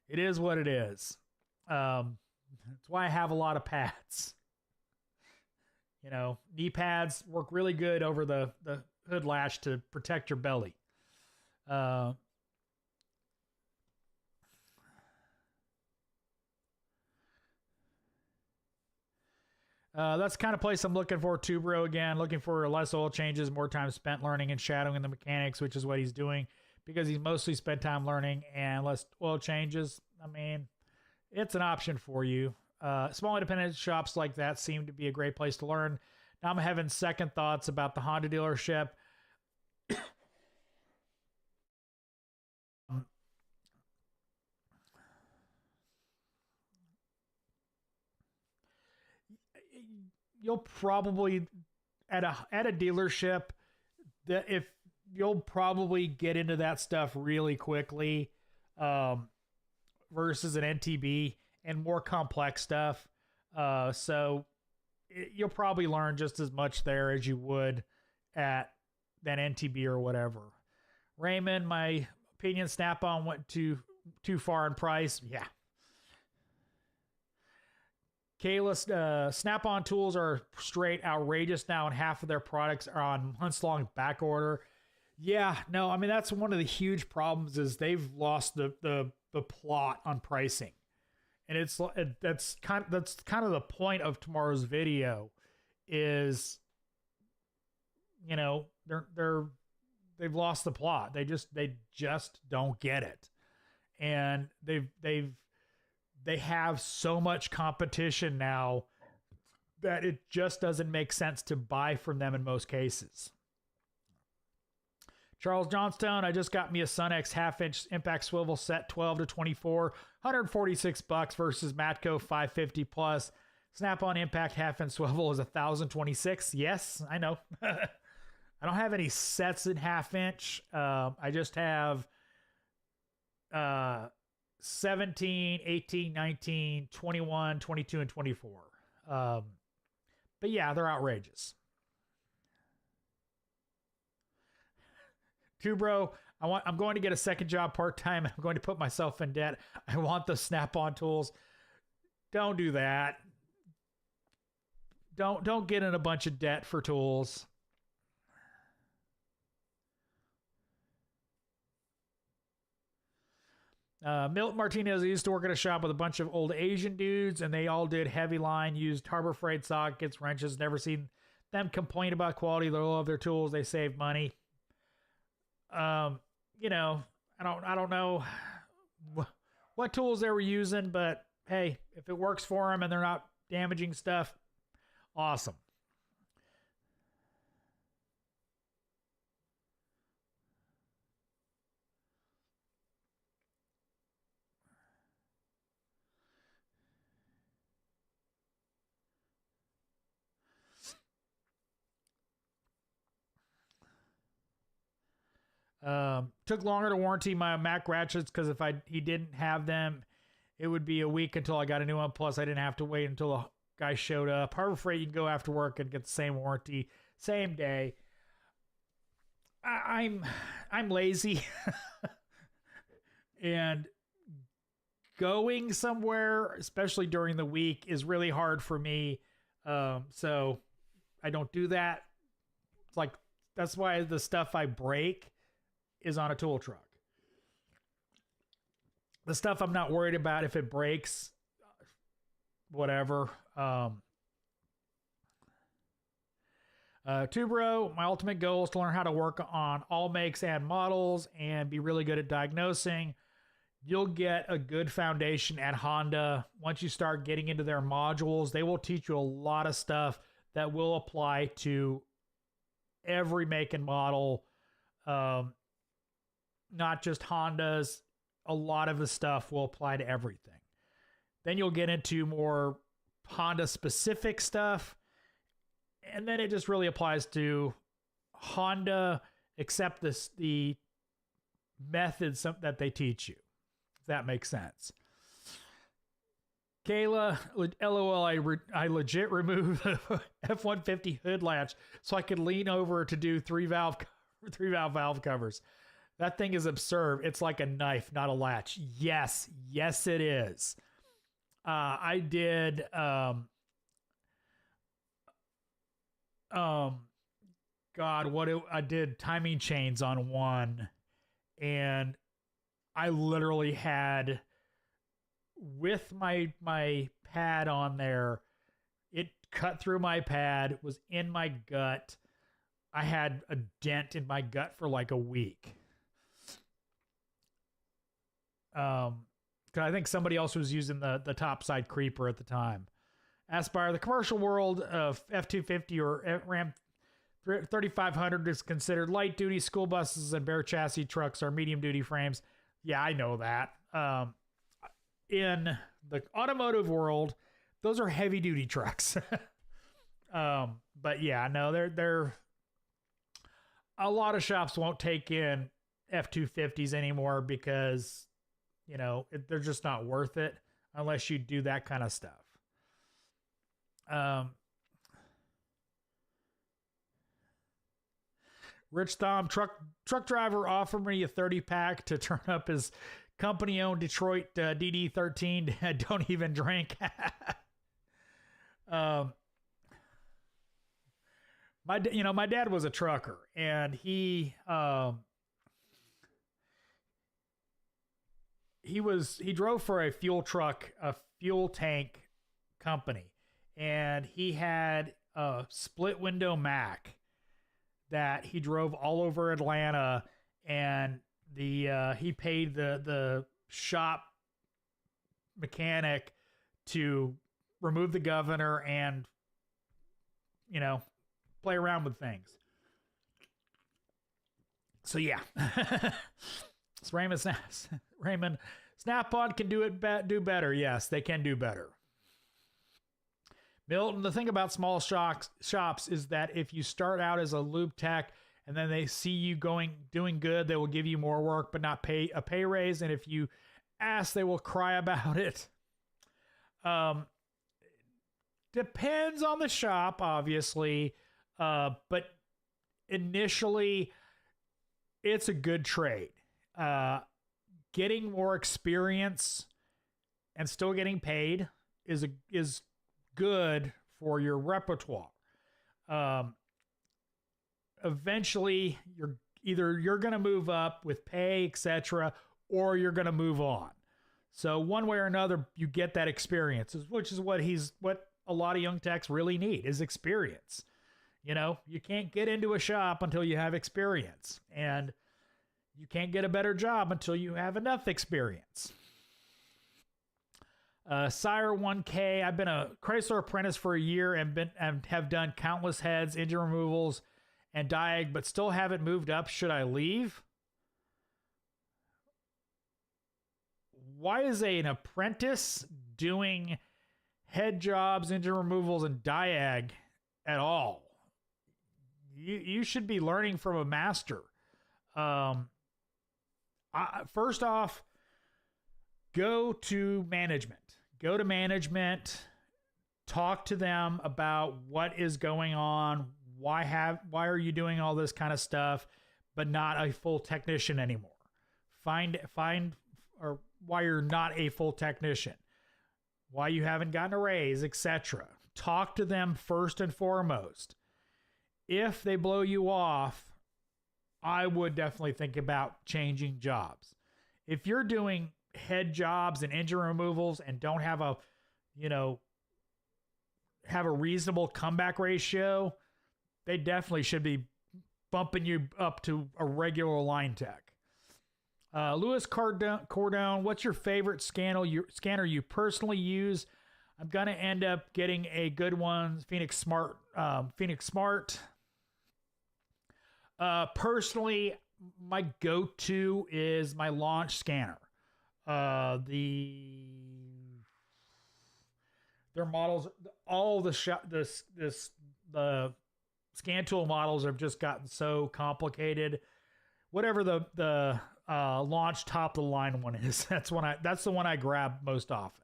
Speaker 1: it is what it is. That's why I have a lot of pads. Knee pads work really good over the hood latch to protect your belly. That's the kind of place I'm looking for. Tubro again, looking for less oil changes, more time spent learning and shadowing the mechanics, which is what he's doing because he's mostly spent time learning and less oil changes. I mean, it's an option for you. Small independent shops like that seem to be a great place to learn. Now I'm having second thoughts about the Honda dealership. You'll probably at a dealership that if you'll probably get into that stuff really quickly versus an NTB and more complex stuff. So you'll probably learn just as much there as you would at that NTB or whatever. Raymond, my opinion, Snap-on went too far in price. Yeah. Kayla, Snap-on tools are straight outrageous now, and half of their products are on months-long back order. Yeah, no, I mean, that's one of the huge problems is they've lost the plot on pricing. And that's kind of the point of tomorrow's video is, they've lost the plot. They just don't get it. And they have so much competition now that it just doesn't make sense to buy from them in most cases. Charles Johnstone, I just got me a Sun-X half-inch impact swivel set 12 to 24, $146 versus Matco 550 plus. Snap-on impact half-inch swivel is $1,026. Yes, I know. I don't have any sets in half-inch. I just have 17, 18, 19, 21, 22, and 24. But yeah, they're outrageous. Tubro, I'm going to get a second job part-time. I'm going to put myself in debt. I want the Snap-on tools. Don't do that. Don't get in a bunch of debt for tools. Milt Martinez used to work at a shop with a bunch of old Asian dudes, and they all did heavy line, used Harbor Freight sockets, wrenches. Never seen them complain about quality. They love their tools. They save money. I don't know what tools they were using, but hey, if it works for them and they're not damaging stuff, awesome. Took longer to warranty my Mac ratchets because if he didn't have them, it would be a week until I got a new one. Plus, I didn't have to wait until the guy showed up. Harbor Freight, you can go after work and get the same warranty, same day. I'm lazy, and going somewhere, especially during the week, is really hard for me. So I don't do that. It's like that's why the stuff I break is on a tool truck. The stuff I'm not worried about if it breaks, whatever. Tubro, my ultimate goal is to learn how to work on all makes and models and be really good at diagnosing. You'll get a good foundation at Honda. Once you start getting into their modules, they will teach you a lot of stuff that will apply to every make and model. not just Hondas. A lot of the stuff will apply to everything. Then you'll get into more Honda specific stuff. And then it just really applies to Honda, except the methods that they teach you. If that makes sense. Kayla, LOL, I legit removed the F-150 hood latch so I could lean over to do three valve valve covers. That thing is absurd. It's like a knife, not a latch. Yes, it is. I did I did timing chains on one, and I literally had, with my pad on there, it cut through my pad, was in my gut. I had a dent in my gut for like a week. Cause I think somebody else was using the topside creeper at the time. Aspire, the commercial world of F-250 or Ram 3500 is considered light duty. School buses and bare chassis trucks are medium duty frames. Yeah, I know that. In the automotive world, those are heavy duty trucks. But yeah, no, they're a lot of shops won't take in F-250s anymore because, you know, they're just not worth it unless you do that kind of stuff. Rich Thom, truck driver offered me a 30-pack to turn up his company-owned Detroit DD13. Don't even drink. My dad was a trucker, and he drove for a fuel tank company, and he had a split window Mac that he drove all over Atlanta, and he paid the shop mechanic to remove the governor and, you know, play around with things. So yeah. So Raymond Snap-on can do better. Yes, they can do better. Milton, the thing about small shops is that if you start out as a lube tech and then they see you doing good, they will give you more work but not pay a pay raise. And if you ask, they will cry about it. Depends on the shop, obviously. But initially, it's a good trade. Getting more experience and still getting paid is good for your repertoire. Eventually, you're going to move up with pay, etc., or you're going to move on. So one way or another, you get that experience, which is what a lot of young techs really need, is experience. You know, you can't get into a shop until you have experience, and you can't get a better job until you have enough experience. Sire 1K, I've been a Chrysler apprentice for a year and have done countless heads, engine removals, and Diag, but still haven't moved up. Should I leave? Why is an apprentice doing head jobs, engine removals, and Diag at all? You should be learning from a master. First off, go to management. Talk to them about what is going on. Why are you doing all this kind of stuff, but not a full technician anymore? Find or why you're not a full technician, why you haven't gotten a raise, etc. Talk to them first and foremost. If they blow you off, I would definitely think about changing jobs. If you're doing head jobs and engine removals and don't have a reasonable comeback ratio, they definitely should be bumping you up to a regular line tech. Louis Cordone, what's your favorite scanner you personally use? I'm going to end up getting a good one, Phoenix Smart. Personally, my go-to is my launch scanner. Their models, all the scan tool models have just gotten so complicated. Whatever the launch top of the line one is, that's the one I grab most often.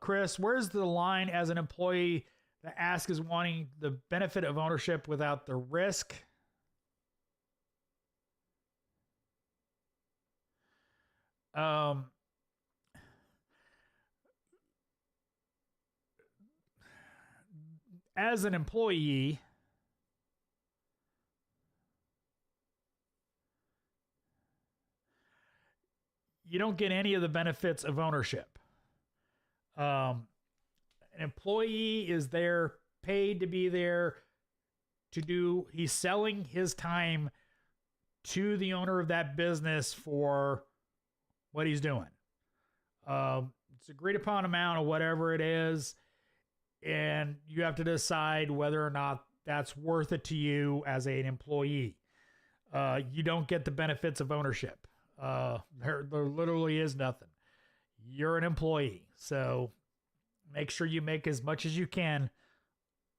Speaker 1: Chris, where's the line as an employee that Ask is wanting the benefit of ownership without the risk? As an employee, you don't get any of the benefits of ownership. An employee is there, paid to be there to do, he's selling his time to the owner of that business for what he's doing. It's agreed upon amount of whatever it is, and you have to decide whether or not that's worth it to you as an employee. You don't get the benefits of ownership. There literally is nothing. You're an employee, so make sure you make as much as you can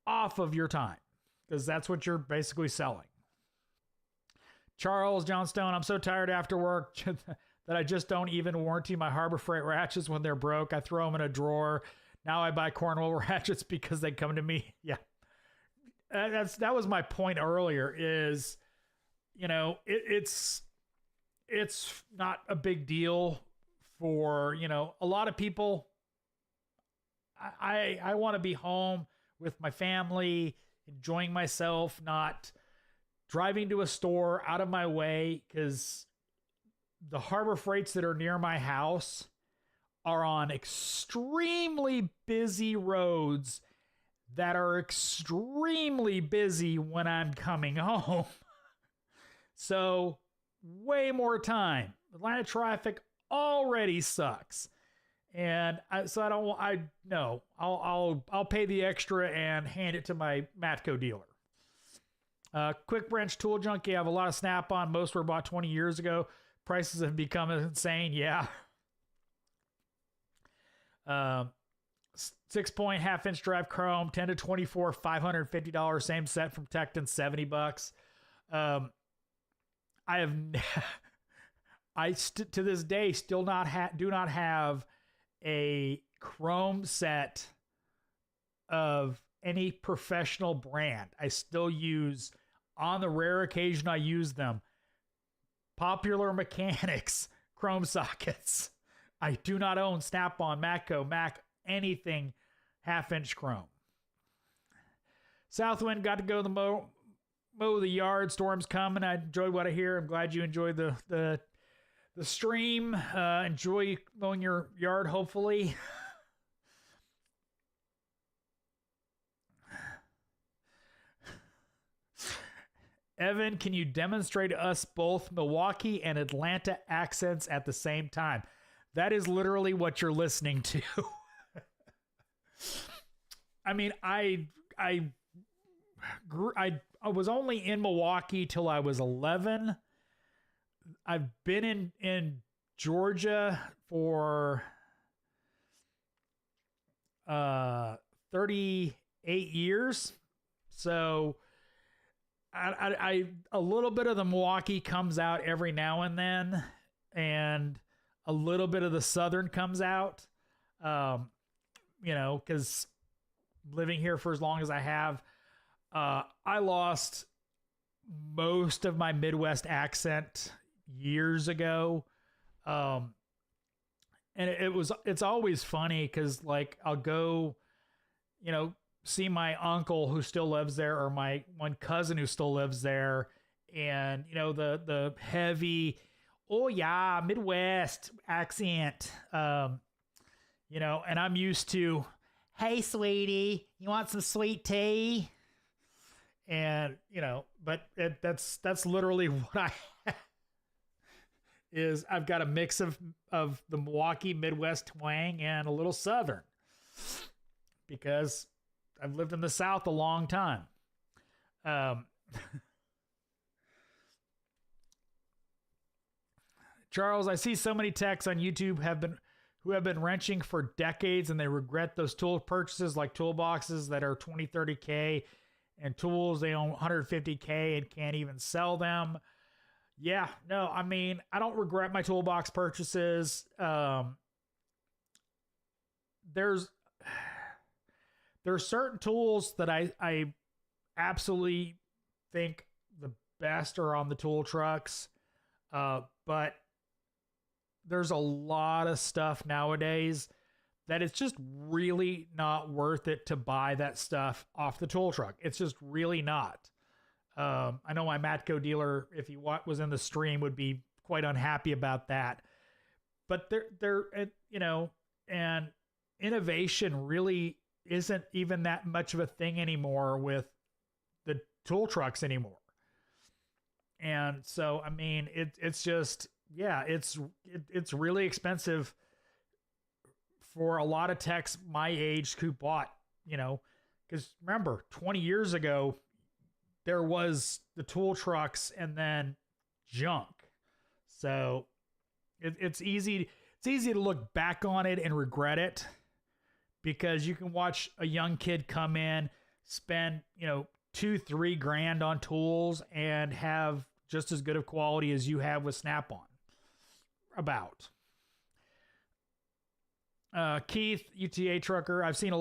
Speaker 1: off of your time, because that's what you're basically selling. Charles Johnstone, I'm so tired after work that I just don't even warranty my Harbor Freight ratchets when they're broke. I throw them in a drawer. Now I buy Cornwall ratchets because they come to me. Yeah. That was my point earlier is, it's not a big deal for, a lot of people. I want to be home with my family, enjoying myself, not driving to a store out of my way, because the Harbor Freights that are near my house are on extremely busy roads that are extremely busy when I'm coming home. So way more time. Atlanta traffic already sucks. And I'll pay the extra and hand it to my Matco dealer. Quick Branch Tool Junkie, I have a lot of Snap-on. Most were bought 20 years ago. Prices have become insane. Yeah. 6-point half-inch drive chrome, 10 to 24, $550. Same set from Tecton, $70. To this day still do not have a chrome set of any professional brand. I still use, on the rare occasion I use them, Popular Mechanics chrome sockets. I do not own Snap-on, Matco, Mac, anything half-inch chrome. Southwind, got to go mow the yard. Storm's coming. I enjoyed what I hear. I'm glad you enjoyed the stream. Enjoy mowing your yard, hopefully. Evan, can you demonstrate to us both Milwaukee and Atlanta accents at the same time? That is literally what you're listening to. I mean, I was only in Milwaukee till I was 11. I've been in Georgia for 38 years. So I a little bit of the Milwaukee comes out every now and then, and a little bit of the Southern comes out. Because living here for as long as I have, I lost most of my Midwest accent years ago. And it's always funny because, like, I'll go, see my uncle who still lives there, or my one cousin who still lives there, and the heavy, oh yeah, Midwest accent, and I'm used to, hey sweetie, you want some sweet tea? And but that's literally what I is. I've got a mix of the Milwaukee Midwest twang and a little Southern, because I've lived in the South a long time. Charles, I see so many techs on YouTube who have been wrenching for decades and they regret those tool purchases, like toolboxes that are 20, 30K, and tools they own 150K and can't even sell them. Yeah, no, I mean, I don't regret my toolbox purchases. There's certain tools that I absolutely think the best are on the tool trucks. But there's a lot of stuff nowadays that it's just really not worth it to buy that stuff off the tool truck. It's just really not. I know my Matco dealer, if he was in the stream, would be quite unhappy about that. But and innovation really isn't even that much of a thing anymore with the tool trucks anymore. And so, I mean, it's just, yeah, it's really expensive for a lot of techs my age who bought, because remember, 20 years ago, there was the tool trucks and then junk. So it's easy to look back on it and regret it, because you can watch a young kid come in, spend, $2-3 grand on tools and have just as good of quality as you have with Snap-on. About. Keith, UTA trucker, I've seen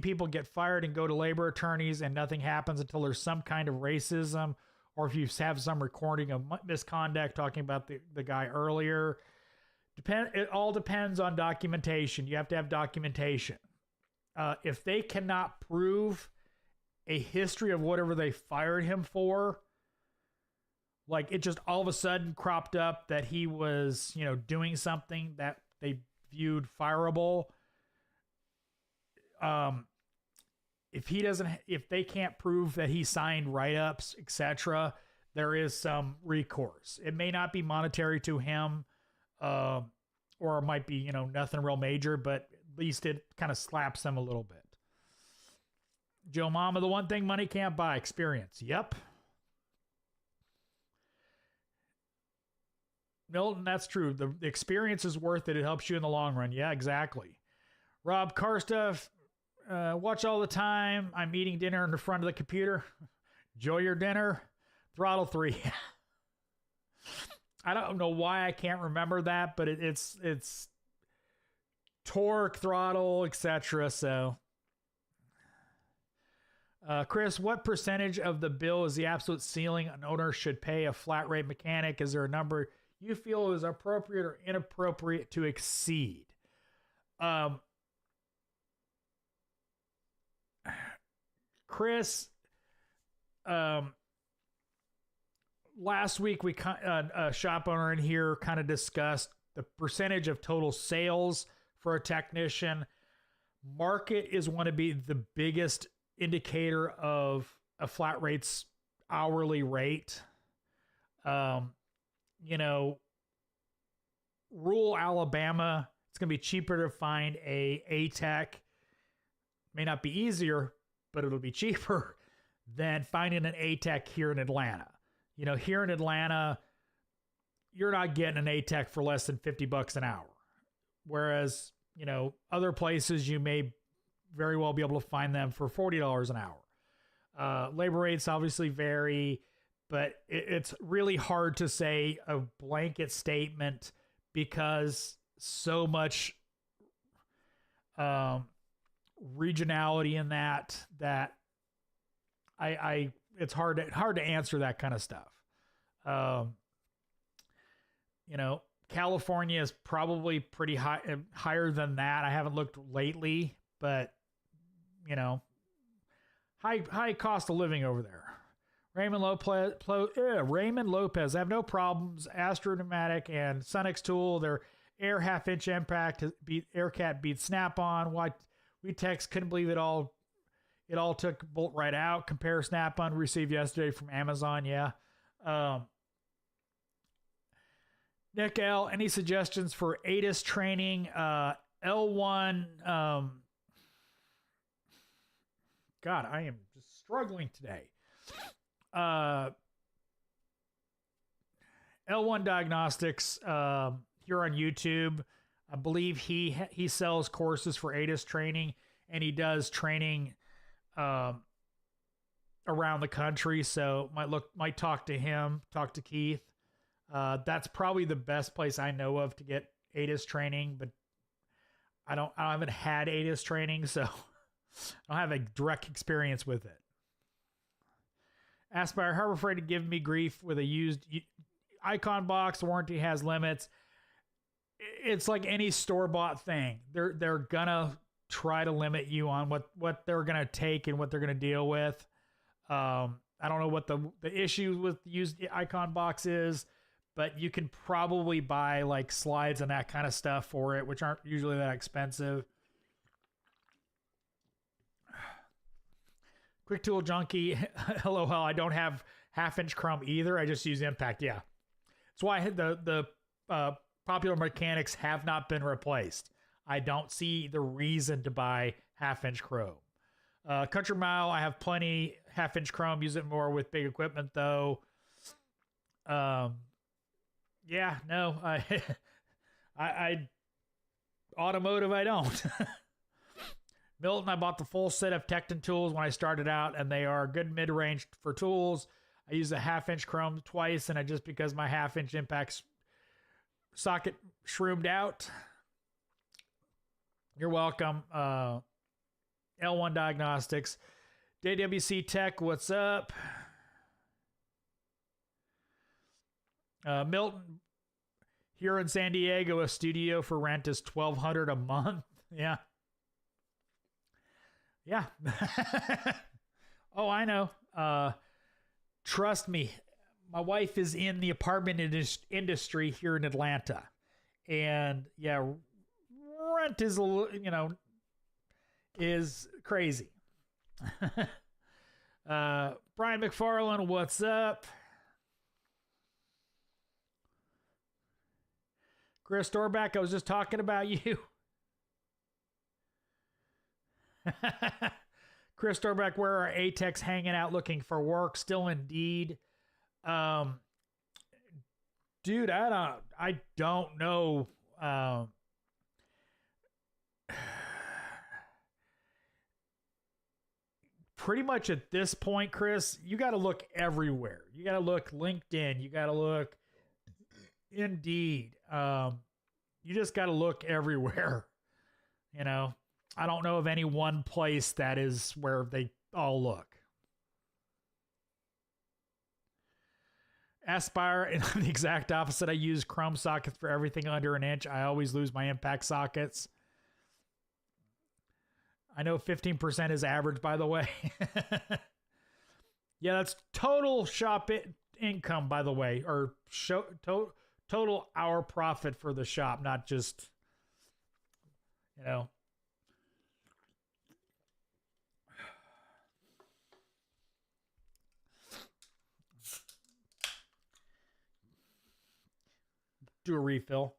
Speaker 1: people get fired and go to labor attorneys and nothing happens until there's some kind of racism, or if you have some recording of misconduct, talking about the guy earlier. It all depends on documentation. You have to have documentation. If they cannot prove a history of whatever they fired him for, like it just all of a sudden cropped up that he was, doing something that they viewed fireable. If they can't prove that he signed write-ups, etc., there is some recourse. It may not be monetary to him, or it might be, nothing real major, but at least it kind of slaps them a little bit. Joe Mama, the one thing money can't buy, experience. Yep. Milton, that's true. The experience is worth it. It helps you in the long run. Yeah, exactly. Rob, car stuff. Watch all the time. I'm eating dinner in the front of the computer. Enjoy your dinner. Throttle 3. I don't know why I can't remember that, but it's torque, throttle, etc. So, Chris, what percentage of the bill is the absolute ceiling an owner should pay a flat rate mechanic? Is there a number you feel is appropriate or inappropriate to exceed? Chris, last week a shop owner in here kind of discussed the percentage of total sales for a technician. Market is going to be the biggest indicator of a flat rate's hourly rate. Rural Alabama, it's going to be cheaper to find a tech. May not be easier, but it'll be cheaper than finding an A-Tech here in Atlanta. Here in Atlanta, you're not getting an A-Tech for less than $50 an hour. Whereas, other places you may very well be able to find them for $40 an hour. Labor rates obviously vary, but it's really hard to say a blanket statement because so much regionality in that it's hard to answer that kind of stuff. California is probably pretty higher than that. I haven't looked lately, but high cost of living over there. Raymond Lopez, I have no problems. Astro Pneumatic and Xtool, their air half-inch impact Aircat beats Snap-on. Why we text couldn't believe it all took bolt right out. Compare Snap-on received yesterday from Amazon. Yeah. Nick L, any suggestions for ATIS training? L1. God, I am just struggling today. L1 Diagnostics here on YouTube. I believe he sells courses for ATIS training, and he does training around the country. So might talk to him, talk to Keith. That's probably the best place I know of to get ATIS training, but I haven't had ATIS training, so I don't have a direct experience with it. Aspire, how afraid to give me grief with a used icon box? The warranty has limits. It's like any store-bought thing. They're gonna try to limit you on what they're gonna take and what they're gonna deal with. I don't know what the issue with used icon box is, but you can probably buy like slides and that kind of stuff for it, which aren't usually that expensive. Quick Tool Junkie, LOL, I don't have half-inch chrome either. I just use Impacta. Yeah. That's why the popular mechanics have not been replaced. I don't see the reason to buy half-inch chrome. Country Mile, I have plenty half-inch chrome. Use it more with big equipment, though. Yeah, no, I automotive, I don't. Milton, I bought the full set of Tecton tools when I started out, and they are good mid-range for tools. I use a half-inch chrome twice, and just because my half-inch impact socket shroomed out. You're welcome. L1 Diagnostics. JWC Tech, what's up? Milton, here in San Diego, a studio for rent is $1,200 a month. Yeah. Yeah. Oh, I know. Trust me, my wife is in the apartment industry here in Atlanta. And yeah, rent is, is crazy. Brian McFarland, what's up? Chris Dorback, I was just talking about you. Chris Dorback, where are ATEX hanging out looking for work? Still Indeed. Dude, I don't know. Pretty much at this point, Chris, you got to look everywhere. You got to look LinkedIn. You got to look Indeed. You just got to look everywhere. I don't know of any one place that is where they all look. Aspire, and I'm the exact opposite. I use chrome sockets for everything under an inch. I always lose my impact sockets. I know 15% is average, by the way. Yeah, that's total shop income, by the way, or total hour profit for the shop, not just, do a refill.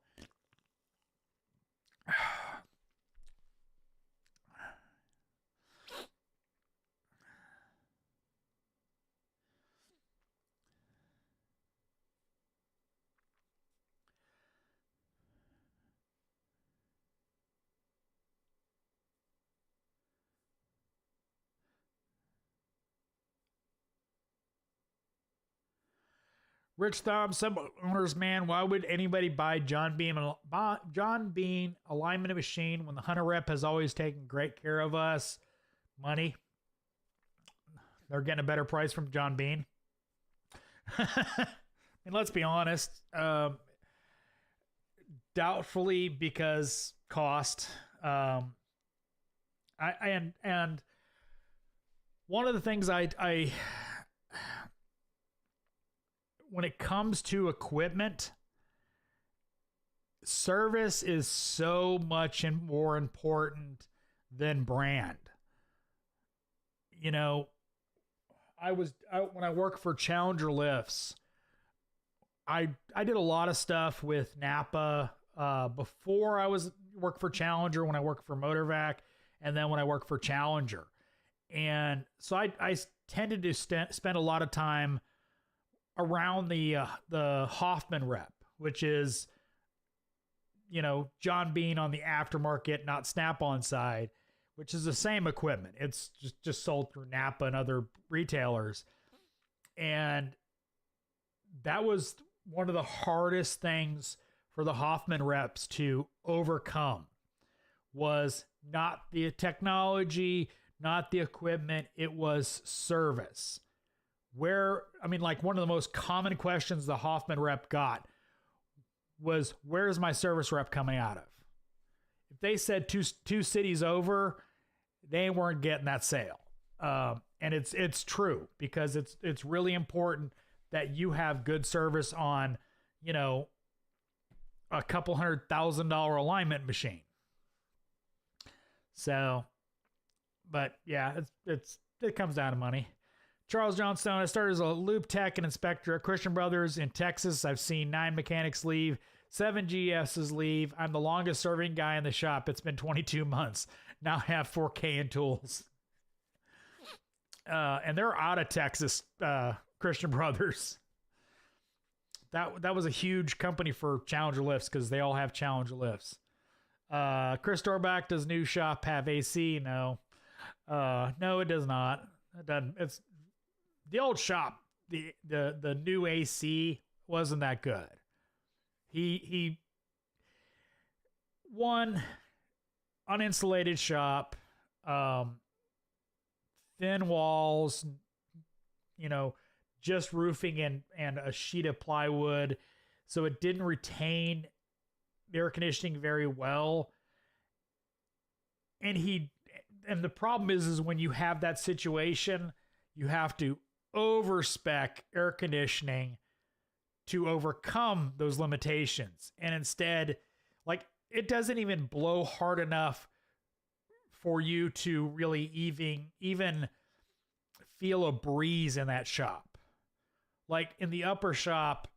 Speaker 1: Rich Thumb, some owners, man, why would anybody buy John Bean alignment machine when the Hunter rep has always taken great care of us? Money. They're getting a better price from John Bean. I mean, let's be honest. Doubtfully, because cost. And one of the things I when it comes to equipment, service is so much more important than brand. When I worked for Challenger Lifts, I did a lot of stuff with Napa before I worked for Challenger, when I worked for Motorvac, and then when I worked for Challenger. And so I tended to spend a lot of time around the Hoffman rep, which is, John Bean on the aftermarket, not Snap-on side, which is the same equipment. It's just sold through Napa and other retailers. And that was one of the hardest things for the Hoffman reps to overcome, was not the technology, not the equipment, it was service. One of the most common questions the Hoffman rep got was, where's my service rep coming out of? If they said two cities over, they weren't getting that sale. And it's true, because it's really important that you have good service on, a couple $100,000 alignment machine. So, but yeah, it comes down to money. Charles Johnstone, I started as a loop tech and inspector at Christian Brothers in Texas. I've seen 9 mechanics leave, 7 GSs leave. I'm the longest serving guy in the shop. It's been 22 months. Now I have 4K in tools. And they're out of Texas, Christian Brothers. That was a huge company for Challenger lifts, because they all have Challenger lifts. Chris Dorback, does new shop have AC? No. No, it does not. It doesn't. It's the old shop. The new AC wasn't that good. He one uninsulated shop, thin walls, just roofing and a sheet of plywood, so it didn't retain the air conditioning very well. And the problem is when you have that situation, you have to over-spec air conditioning to overcome those limitations. And instead, it doesn't even blow hard enough for you to really even feel a breeze in that shop. In the upper shop,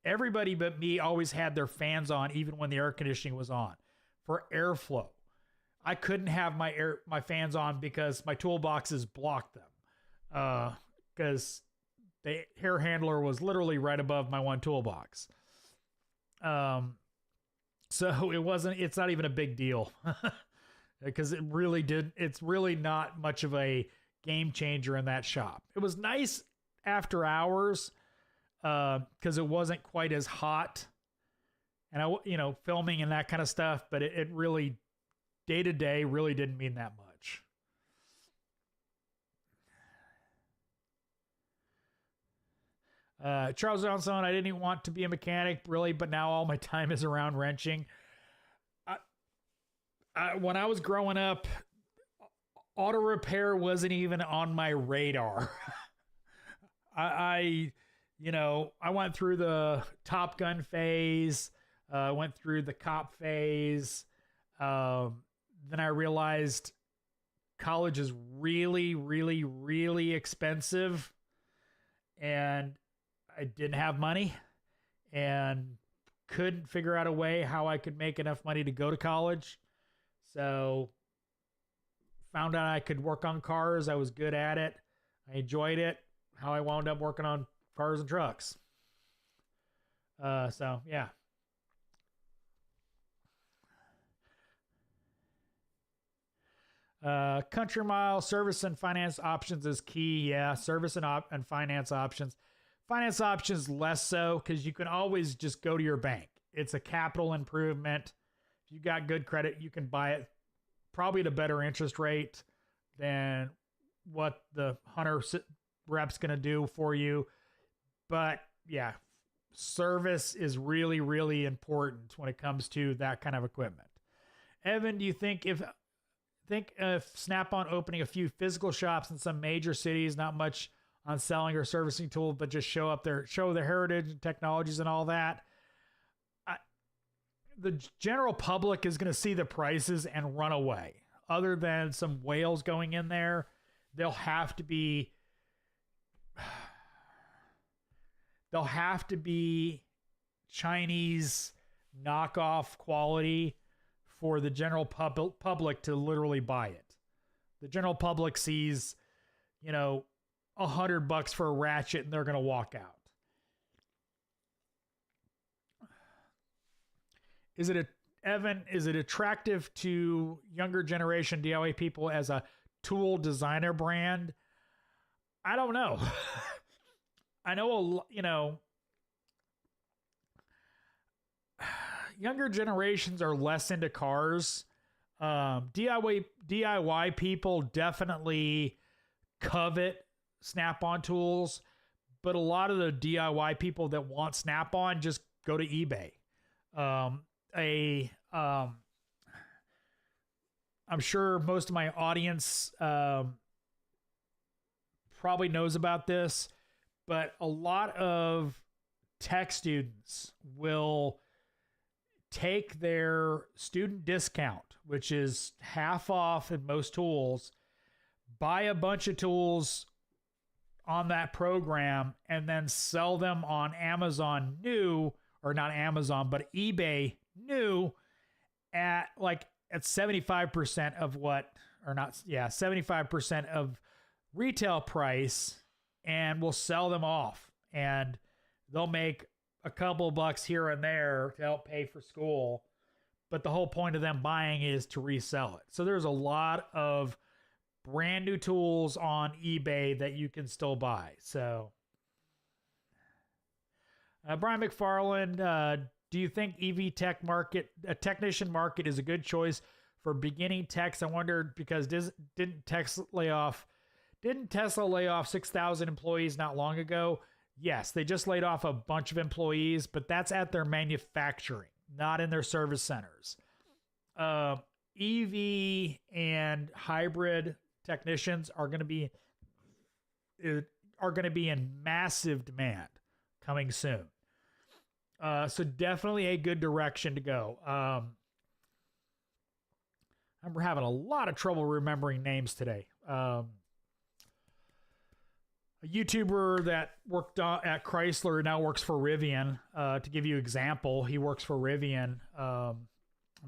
Speaker 1: everybody but me always had their fans on, even when the air conditioning was on, for airflow. I couldn't have my fans on because my toolboxes blocked them. Because the air handler was literally right above my one toolbox. So it's not even a big deal. Because it's really not much of a game changer in that shop. It was nice after hours, because it wasn't quite as hot, and filming and that kind of stuff, but it really, day to day, really didn't mean that much. Charles Johnson, I didn't even want to be a mechanic, really, but now all my time is around wrenching. When I was growing up, auto repair wasn't even on my radar. I went through the Top Gun phase, went through the cop phase. Then I realized college is really, really, really expensive, and I didn't have money and couldn't figure out a way how I could make enough money to go to college. So found out I could work on cars. I was good at it. I enjoyed it. How I wound up working on cars and trucks. So yeah. Country mile service and finance options is key. Yeah, service and finance options. Finance options less so, because you can always just go to your bank. It's a capital improvement. If you got good credit, you can buy it probably at a better interest rate than what the Hunter rep's going to do for you. But yeah, service is really, really important when it comes to that kind of equipment. Evan, do you think if Snap-on opening a few physical shops in some major cities, not much on selling or servicing tools, but just show their heritage and technologies and all that, the general public is going to see the prices and run away. Other than some whales going in there, they'll have to be Chinese knockoff quality for the general public to literally buy it. The general public sees, $100 for a ratchet and they're going to walk out. Is it Evan, is it attractive to younger generation DIY people as a tool designer brand? I don't know. I know, younger generations are less into cars. DIY people definitely covet Snap-on tools, but a lot of the DIY people that want Snap-on just go to eBay. I'm sure most of my audience probably knows about this, but a lot of tech students will take their student discount, which is half off in most tools, buy a bunch of tools on that program, and then sell them on Amazon new, or not Amazon, but eBay new at 75% of what, or not, yeah, 75% of retail price, and will sell them off. And they'll make a couple bucks here and there to help pay for school. But the whole point of them buying is to resell it. So there's a lot of brand new tools on eBay that you can still buy. So Brian McFarland, do you think technician market is a good choice for beginning techs? I wondered because didn't Tesla lay off 6,000 employees not long ago? Yes, they just laid off a bunch of employees, but that's at their manufacturing, not in their service centers. EV and hybrid technicians are going to be in massive demand coming soon. So definitely a good direction to go. I'm having a lot of trouble remembering names today. A YouTuber that worked at Chrysler now works for Rivian. To give you an example, he works for Rivian. I'm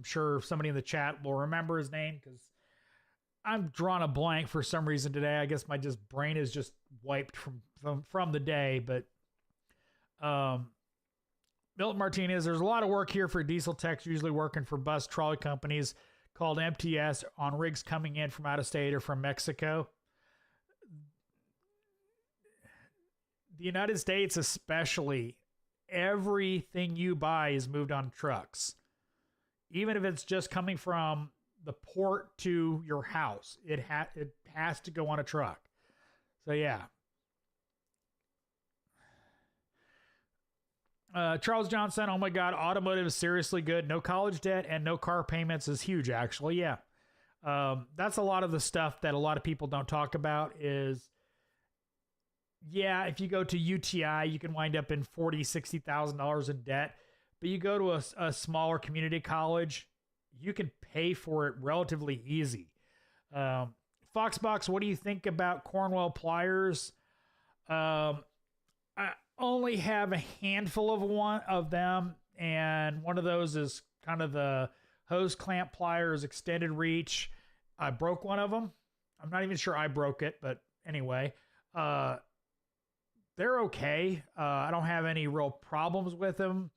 Speaker 1: sure somebody in the chat will remember his name because I'm drawing a blank for some reason today. I guess my brain is just wiped from the day. But Milton Martinez, there's a lot of work here for diesel techs, usually working for bus trolley companies called MTS on rigs coming in from out of state or from Mexico. The United States especially, everything you buy is moved on trucks. Even if it's just coming from the port to your house, it has to go on a truck. So yeah. Charles Johnson, oh my God, automotive is seriously good. No college debt and no car payments is huge, actually. Yeah. That's a lot of the stuff that a lot of people don't talk about is, yeah, if you go to UTI, you can wind up in $40,000, $60,000 in debt. But you go to a smaller community college, you can pay for it relatively easy. Foxbox, what do you think about Cornwell pliers? I only have a handful of them, and one of those is kind of the hose clamp pliers, extended reach. I broke one of them. I'm not even sure I broke it, but anyway, they're okay. I don't have any real problems with them,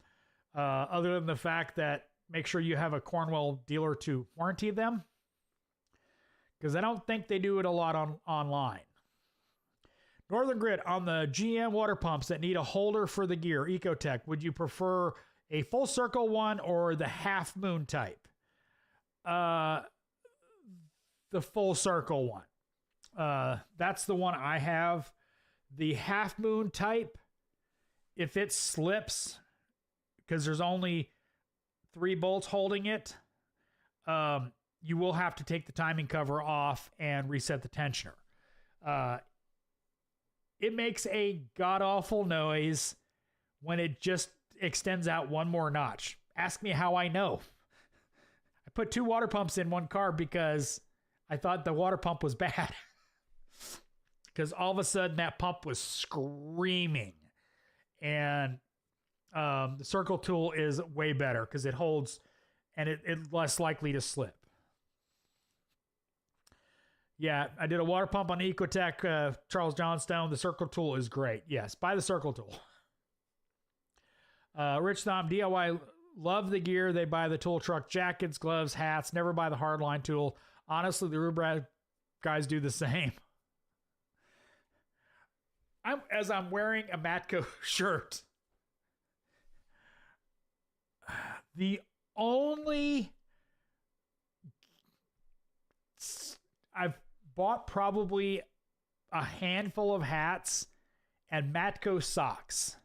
Speaker 1: other than the fact that make sure you have a Cornwell dealer to warranty them, because I don't think they do it a lot online. Northern Grid, on the GM water pumps that need a holder for the gear, Ecotech, would you prefer a full circle one or the half moon type? The full circle one. That's the one I have. The half moon type, if it slips, because there's only 3 bolts holding it, you will have to take the timing cover off and reset the tensioner. It makes a god-awful noise when it just extends out one more notch. Ask me how I know. I put 2 water pumps in one car because I thought the water pump was bad. Because all of a sudden that pump was screaming. And the circle tool is way better because it holds and it's less likely to slip. Yeah, I did a water pump on Ecotech, Charles Johnstone. The circle tool is great. Yes, buy the circle tool. Rich Thom, DIY love the gear. They buy the tool truck jackets, gloves, hats, never buy the hardline tool. Honestly, the rebrand guys do the same. As I'm wearing a Matco shirt, the only I've bought probably a handful of hats and Matco socks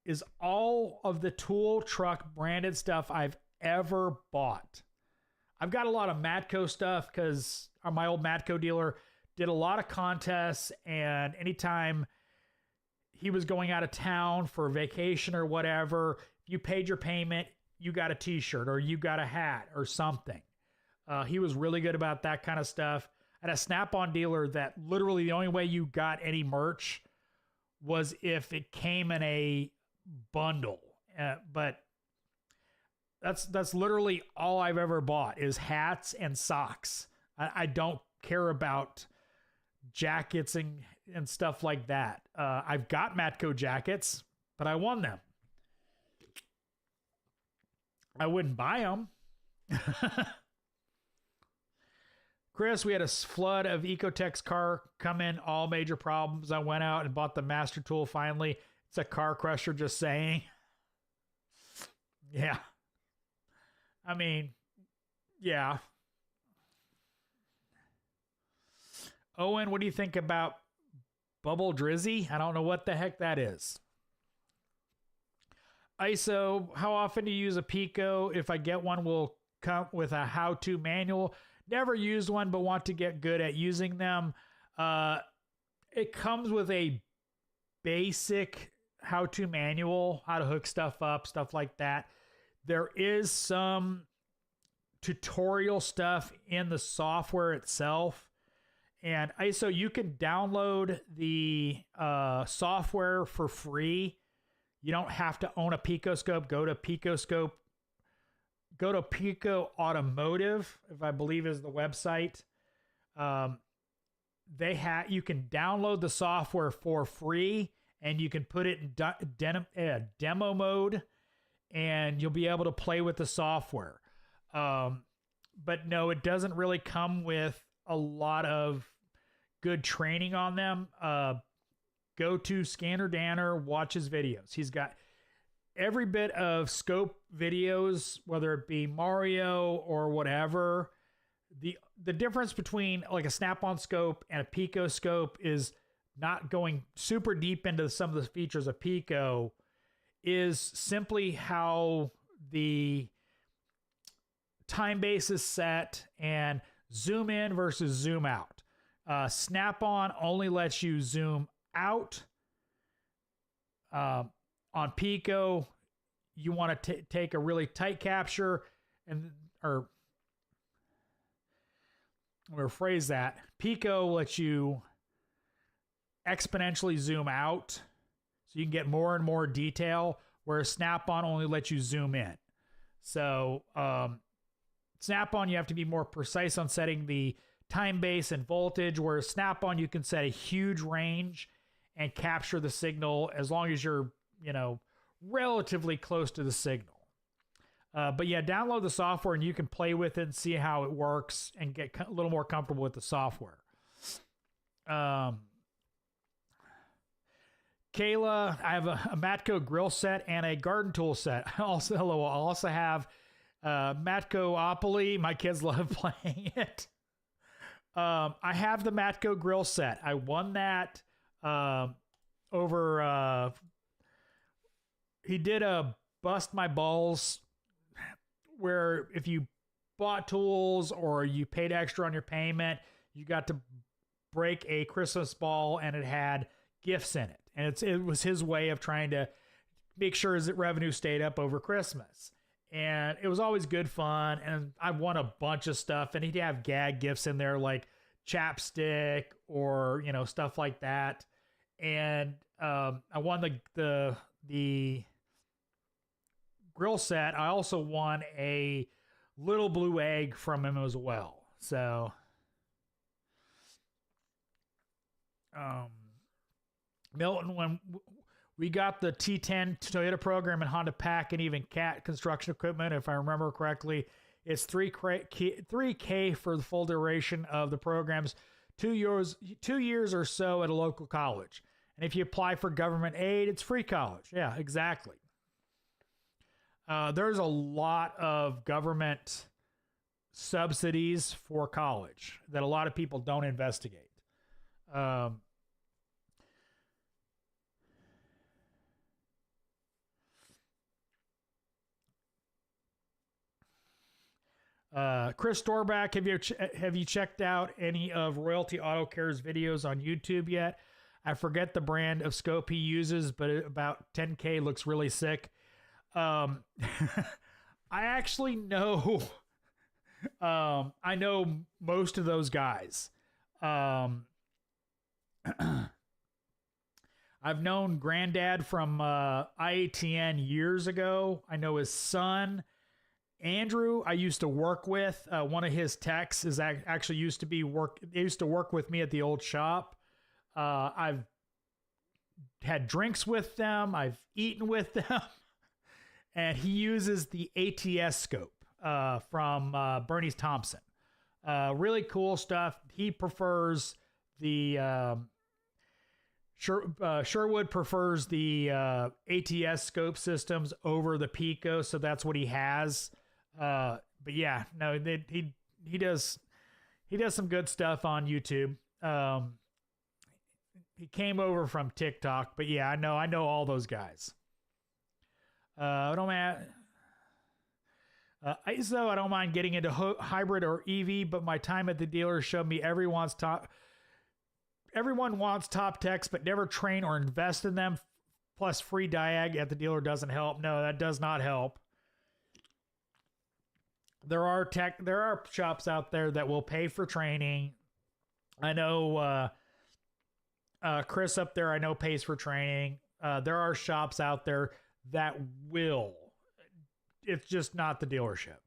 Speaker 1: is all of the tool truck branded stuff I've ever bought. I've got a lot of Matco stuff because my old Matco dealer did a lot of contests, and anytime he was going out of town for vacation or whatever, if you paid your payment, you got a t-shirt or you got a hat or something. He was really good about that kind of stuff. I had a Snap-on dealer that literally the only way you got any merch was if it came in a bundle. But that's literally all I've ever bought is hats and socks. I don't care about jackets and stuff like that. I've got Matco jackets, but I won them. I wouldn't buy them. Chris, we had a flood of Ecotech's car come in, all major problems. I went out and bought the master tool finally. It's a car crusher, just saying. Yeah. I mean, yeah. Owen, what do you think about Bubble Drizzy? I don't know what the heck that is. ISO, how often do you use a Pico? If I get one, will come with a how-to manual. Never used one, but want to get good at using them. It comes with a basic how-to manual, how to hook stuff up, stuff like that. There is some tutorial stuff in the software itself. And ISO, you can download the software for free. You don't have to own a Picoscope. Go to Picoscope. Go to Pico Automotive, if I believe is the website. You can download the software for free, and you can put it in demo mode, and you'll be able to play with the software. But no, it doesn't really come with a lot of good training on them. Go to Scanner Danner, watch his videos. He's got every bit of scope videos, whether it be Mario or whatever. The difference between like a Snap-on scope and a Pico scope is not going super deep into some of the features of Pico, is simply how the time base is set and zoom in versus zoom out. Snap-on only lets you zoom out. On Pico, you want to take a really tight capture or I'm going to rephrase that. Pico lets you exponentially zoom out so you can get more and more detail, whereas Snap-on only lets you zoom in. So Snap-on, you have to be more precise on setting the time base and voltage, whereas Snap-on, you can set a huge range and capture the signal as long as you're, relatively close to the signal. But yeah, download the software and you can play with it and see how it works and get a little more comfortable with the software. Kayla, I have a Matco grill set and a garden tool set. I also have Matco-opoly. My kids love playing it. I have the Matco grill set. I won that over... he did a bust my balls where if you bought tools or you paid extra on your payment, you got to break a Christmas ball and it had gifts in it. And it was his way of trying to make sure his revenue stayed up over Christmas. And it was always good fun. And I won a bunch of stuff, and he'd have gag gifts in there like chapstick or, stuff like that. And I won the grill set. I also won a little blue egg from him as well. So, Milton, We got the T10 Toyota program and Honda Pack and even CAT construction equipment, if I remember correctly. It's 3K for the full duration of the programs, 2 years or so at a local college. And if you apply for government aid, it's free college. Yeah, exactly. There's a lot of government subsidies for college that a lot of people don't investigate. Chris Storback, have you checked out any of Royalty Auto Care's videos on YouTube yet? I forget the brand of scope he uses, but about 10K looks really sick. I actually know, I know most of those guys. I've known Granddad from IATN years ago. I know his son. Andrew, I used to work with. One of his techs is actually used to work with me at the old shop. I've had drinks with them. I've eaten with them. And he uses the ATS scope from Bernie Thompson. Really cool stuff. He prefers the Sherwood prefers the ATS scope systems over the Pico, so that's what he has. But yeah, no, he does some good stuff on YouTube. He came over from TikTok, but yeah, I know all those guys. I don't mind getting into hybrid or EV, but my time at the dealer showed me everyone wants top techs, but never train or invest in them. Plus free Diag at the dealer doesn't help. No, that does not help. There are shops out there that will pay for training. I know Chris up there, I know pays for training. There are shops out there that will. It's just not the dealership.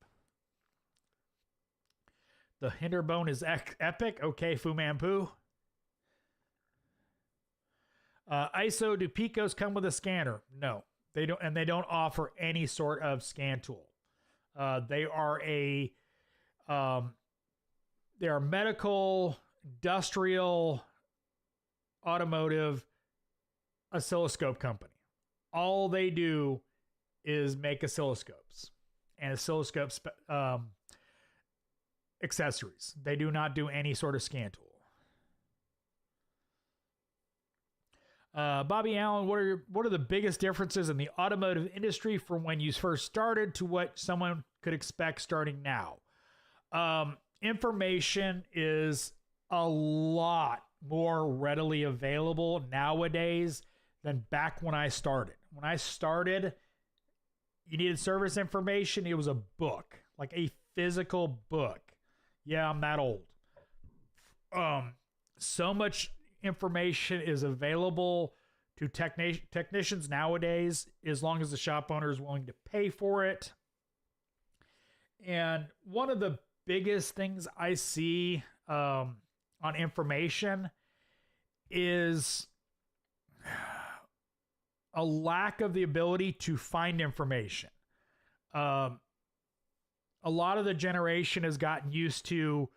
Speaker 1: The Hinderbone is epic. Okay, Fu Manpu. ISO, do Picos come with a scanner? No, they don't, and they don't offer any sort of scan tool. They are medical, industrial, automotive oscilloscope company. All they do is make oscilloscopes and oscilloscope accessories. They do not do any sort of scan tool. Bobby Allen, what are the biggest differences in the automotive industry from when you first started to what someone could expect starting now? Information is a lot more readily available nowadays than back when I started. When I started, you needed service information. It was a book, like a physical book. Yeah, I'm that old. So much information is available to technicians nowadays, as long as the shop owner is willing to pay for it. And one of the biggest things I see on information is a lack of the ability to find information. A lot of the generation has gotten used to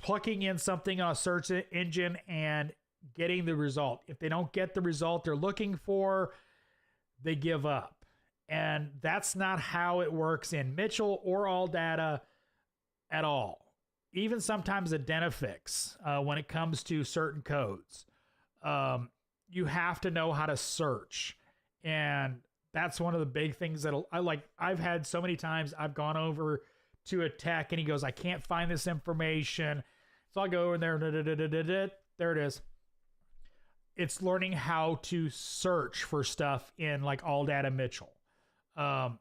Speaker 1: plugging in something on a search engine and getting the result. If they don't get the result they're looking for, they give up. And that's not how it works in Mitchell or ALLDATA at all. Even sometimes Identifix, when it comes to certain codes. You have to know how to search. And that's one of the big things that I've had so many times I've gone over to a tech and he goes, I can't find this information. So I go over there, there it is. It's learning how to search for stuff in like ALLDATA Mitchell. Not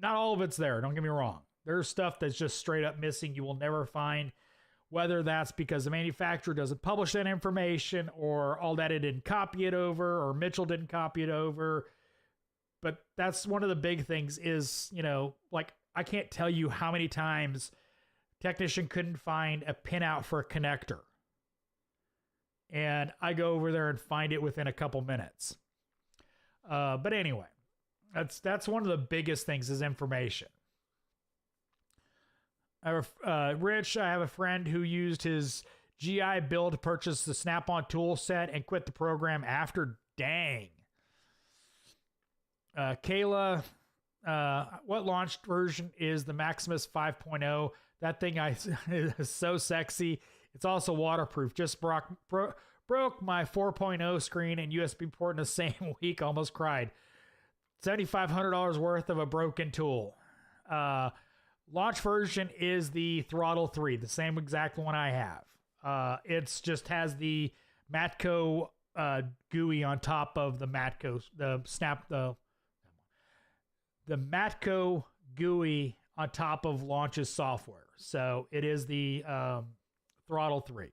Speaker 1: all of it's there, don't get me wrong. There's stuff that's just straight up missing. You will never find, whether that's because the manufacturer doesn't publish that information or ALLDATA didn't copy it over or Mitchell didn't copy it over. But that's one of the big things is, like I can't tell you how many times technician couldn't find a pinout for a connector. And I go over there and find it within a couple minutes. But anyway, that's one of the biggest things is information. Rich, I have a friend who used his GI bill to purchase the Snap-on tool set and quit the program after. Dang. Kayla, what launched version is the Maximus 5.0? That thing is so sexy. It's also waterproof. Just broke my 4.0 screen and USB port in the same week. Almost cried. $7,500 worth of a broken tool. Launch version is the Throttle 3, the same exact one I have. It's just has the Matco GUI on top of the Matco, the Matco GUI on top of Launch's software. So it is the Throttle 3.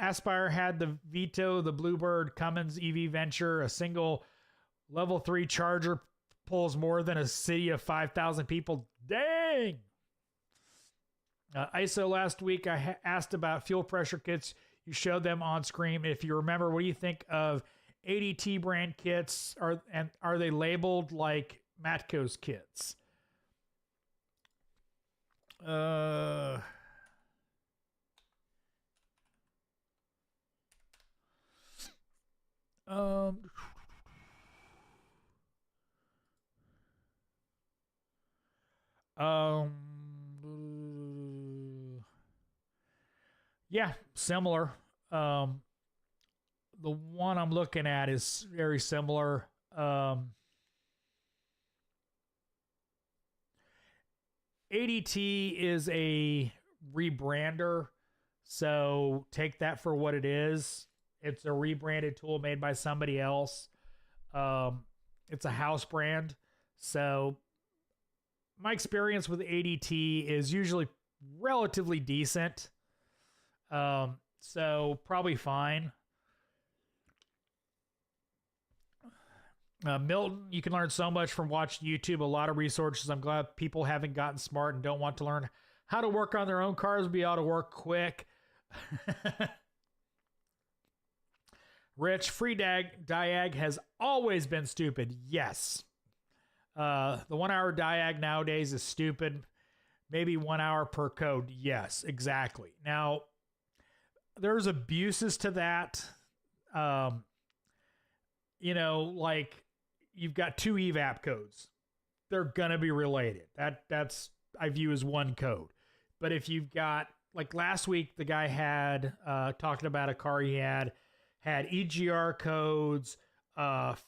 Speaker 1: Aspire had the Vito, the Bluebird, Cummins EV Venture, a single level 3 charger pulls more than a city of 5,000 people. Dang! ISO last week, I asked about fuel pressure kits. You showed them on screen. If you remember, what do you think of ADT brand kits? Are they labeled like Matco's kits? Yeah, similar. The one I'm looking at is very similar. ADT is a rebrander, so take that for what it is. It's a rebranded tool made by somebody else. It's a house brand. So my experience with ADT is usually relatively decent. So probably fine. Milton, you can learn so much from watching YouTube, a lot of resources. I'm glad people haven't gotten smart and don't want to learn how to work on their own cars, be able to work quick. Rich, free Diag has always been stupid. Yes. The 1 hour Diag nowadays is stupid. Maybe 1 hour per code. Yes, exactly. Now, there's abuses to that. Like you've got 2 evap codes. They're going to be related. That's I view as one code. But if you've got, like last week, the guy had, talking about a car he had EGR codes,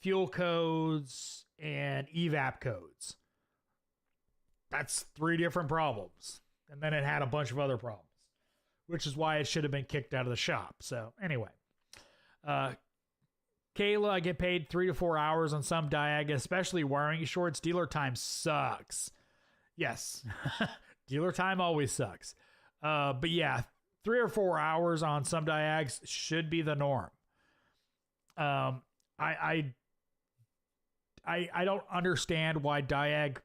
Speaker 1: fuel codes, and evap codes. That's 3 different problems. And then it had a bunch of other problems, which is why it should have been kicked out of the shop. So anyway, Kayla, I get paid 3 to 4 hours on some Diag, especially wiring shorts. Dealer time sucks. Yes, dealer time always sucks. But yeah, 3 or 4 hours on some Diags should be the norm. I don't understand why Diag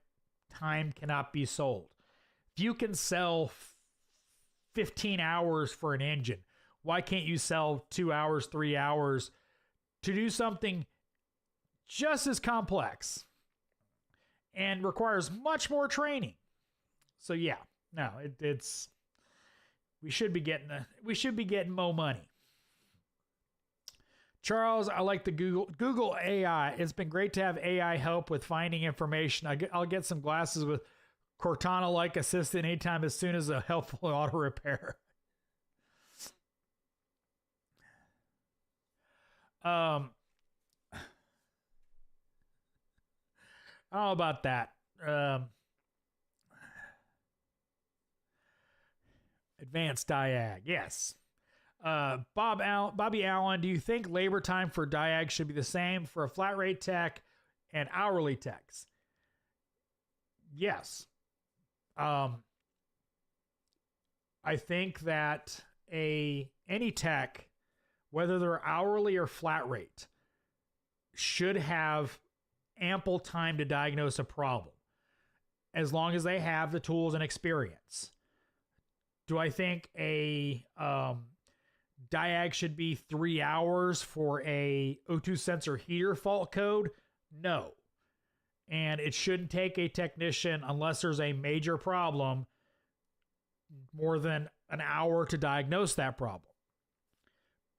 Speaker 1: time cannot be sold. If you can sell 15 hours for an engine, why can't you sell 2 hours, 3 hours to do something just as complex and requires much more training? So yeah, no, it's we should be getting more money. Charles, I like the Google AI. It's been great to have AI help with finding information. I'll get some glasses with Cortana-like assistant anytime as soon as a helpful auto repair. I don't know about that. Advanced Diag, yes. Bobby Allen, do you think labor time for Diag should be the same for a flat rate tech and hourly techs? Yes. I think that any tech, whether they're hourly or flat rate, should have ample time to diagnose a problem, as long as they have the tools and experience. Do I think a Diag should be 3 hours for a O2 sensor heater fault code. No. And it shouldn't take a technician, unless there's a major problem, more than an hour to diagnose that problem.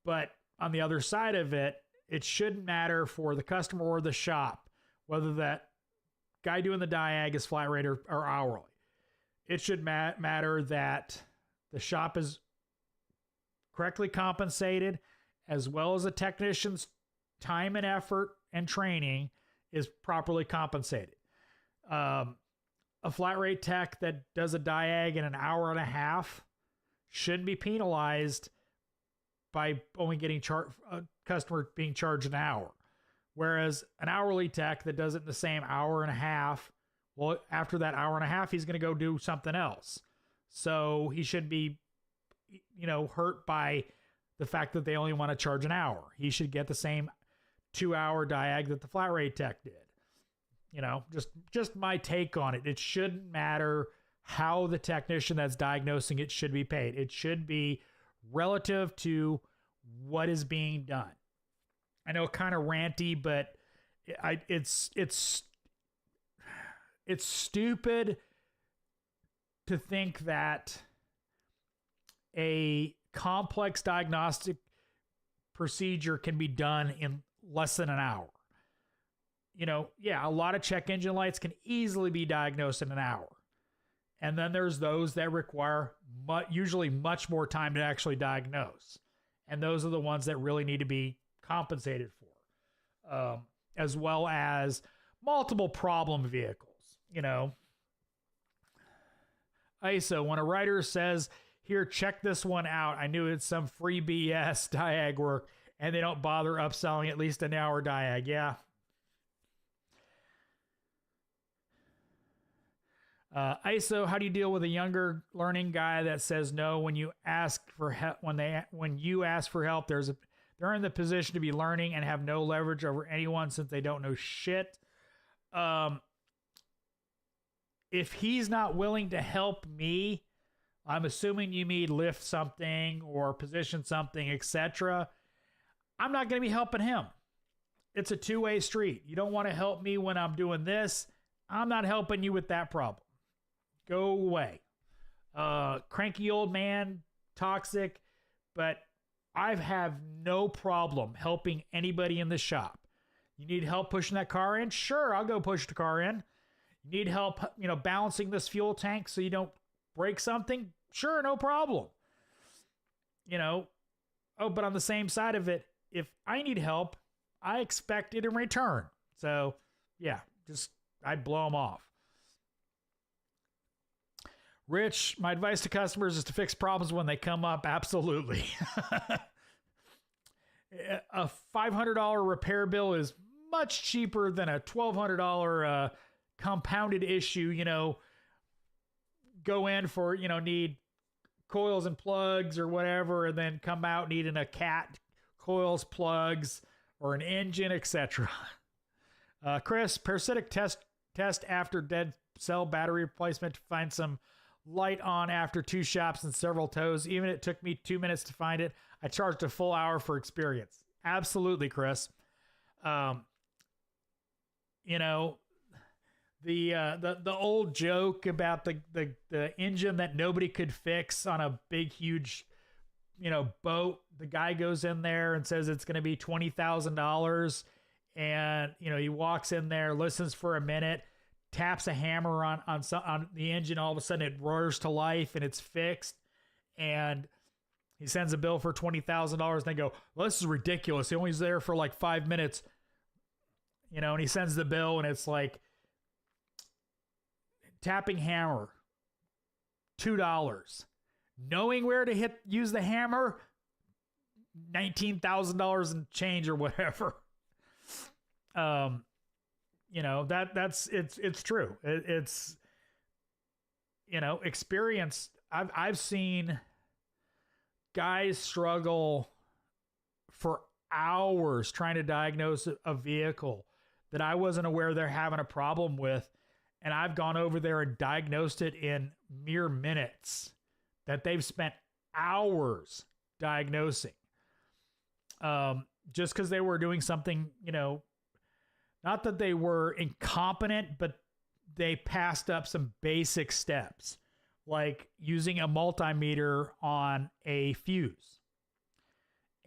Speaker 1: But on the other side of it, it shouldn't matter for the customer or the shop whether that guy doing the Diag is flat rate or hourly. It should matter that the shop is correctly compensated, as well as the technician's time and effort and training is properly compensated. A flat rate tech that does a Diag in an hour and a half shouldn't be penalized by only getting a customer being charged an hour. Whereas an hourly tech that does it in the same hour and a half, well, after that hour and a half, he's going to go do something else. So he should be, hurt by the fact that they only want to charge an hour. He should get the same 2-hour Diag that the flat rate tech did. Just my take on it. It shouldn't matter how the technician that's diagnosing it should be paid. It should be relative to what is being done. I know, kind of ranty, but it's stupid to think that a complex diagnostic procedure can be done in less than an hour. A lot of check engine lights can easily be diagnosed in an hour. And then there's those that require usually much more time to actually diagnose. And those are the ones that really need to be compensated for, as well as multiple problem vehicles. ISO, when a writer says, here, check this one out, I knew it's some free BS Diag work, and they don't bother upselling at least an hour Diag. Yeah. ISO, how do you deal with a younger learning guy that says no when you ask for help? When you ask for help, they're in the position to be learning and have no leverage over anyone since they don't know shit. If he's not willing to help me, I'm assuming you mean lift something or position something, etc. I'm not going to be helping him. It's a two-way street. You don't want to help me when I'm doing this. I'm not helping you with that problem. Go away. Cranky old man, toxic, but I have no problem helping anybody in the shop. You need help pushing that car in? Sure, I'll go push the car in. You need help, balancing this fuel tank so you don't break something? Sure, no problem. But on the same side of it, if I need help, I expect it in return. So, yeah, I'd blow them off. Rich, my advice to customers is to fix problems when they come up. Absolutely. A $500 repair bill is much cheaper than a $1,200 compounded issue. Go in for, need coils and plugs or whatever, and then come out needing a cat, coils, plugs, or an engine, etc. Chris, parasitic test after dead cell battery replacement to find some light on after 2 shops and several tows. Even it took me 2 minutes to find it. I charged a full hour for experience. Absolutely, Chris. The old joke about the engine that nobody could fix on a big, huge, boat. The guy goes in there and says it's going to be $20,000. And, he walks in there, listens for a minute, taps a hammer on the engine. All of a sudden it roars to life and it's fixed. And he sends a bill for $20,000. And they go, well, this is ridiculous. He only was there for like 5 minutes, and he sends the bill and it's like, tapping hammer, $2. Knowing where to use the hammer, $19,000 and change or whatever. It's true. It's experience. I've seen guys struggle for hours trying to diagnose a vehicle that I wasn't aware they're having a problem with. And I've gone over there and diagnosed it in mere minutes, that they've spent hours diagnosing. Just because they were doing something, you know, not that they were incompetent, but they passed up some basic steps, like using a multimeter on a fuse.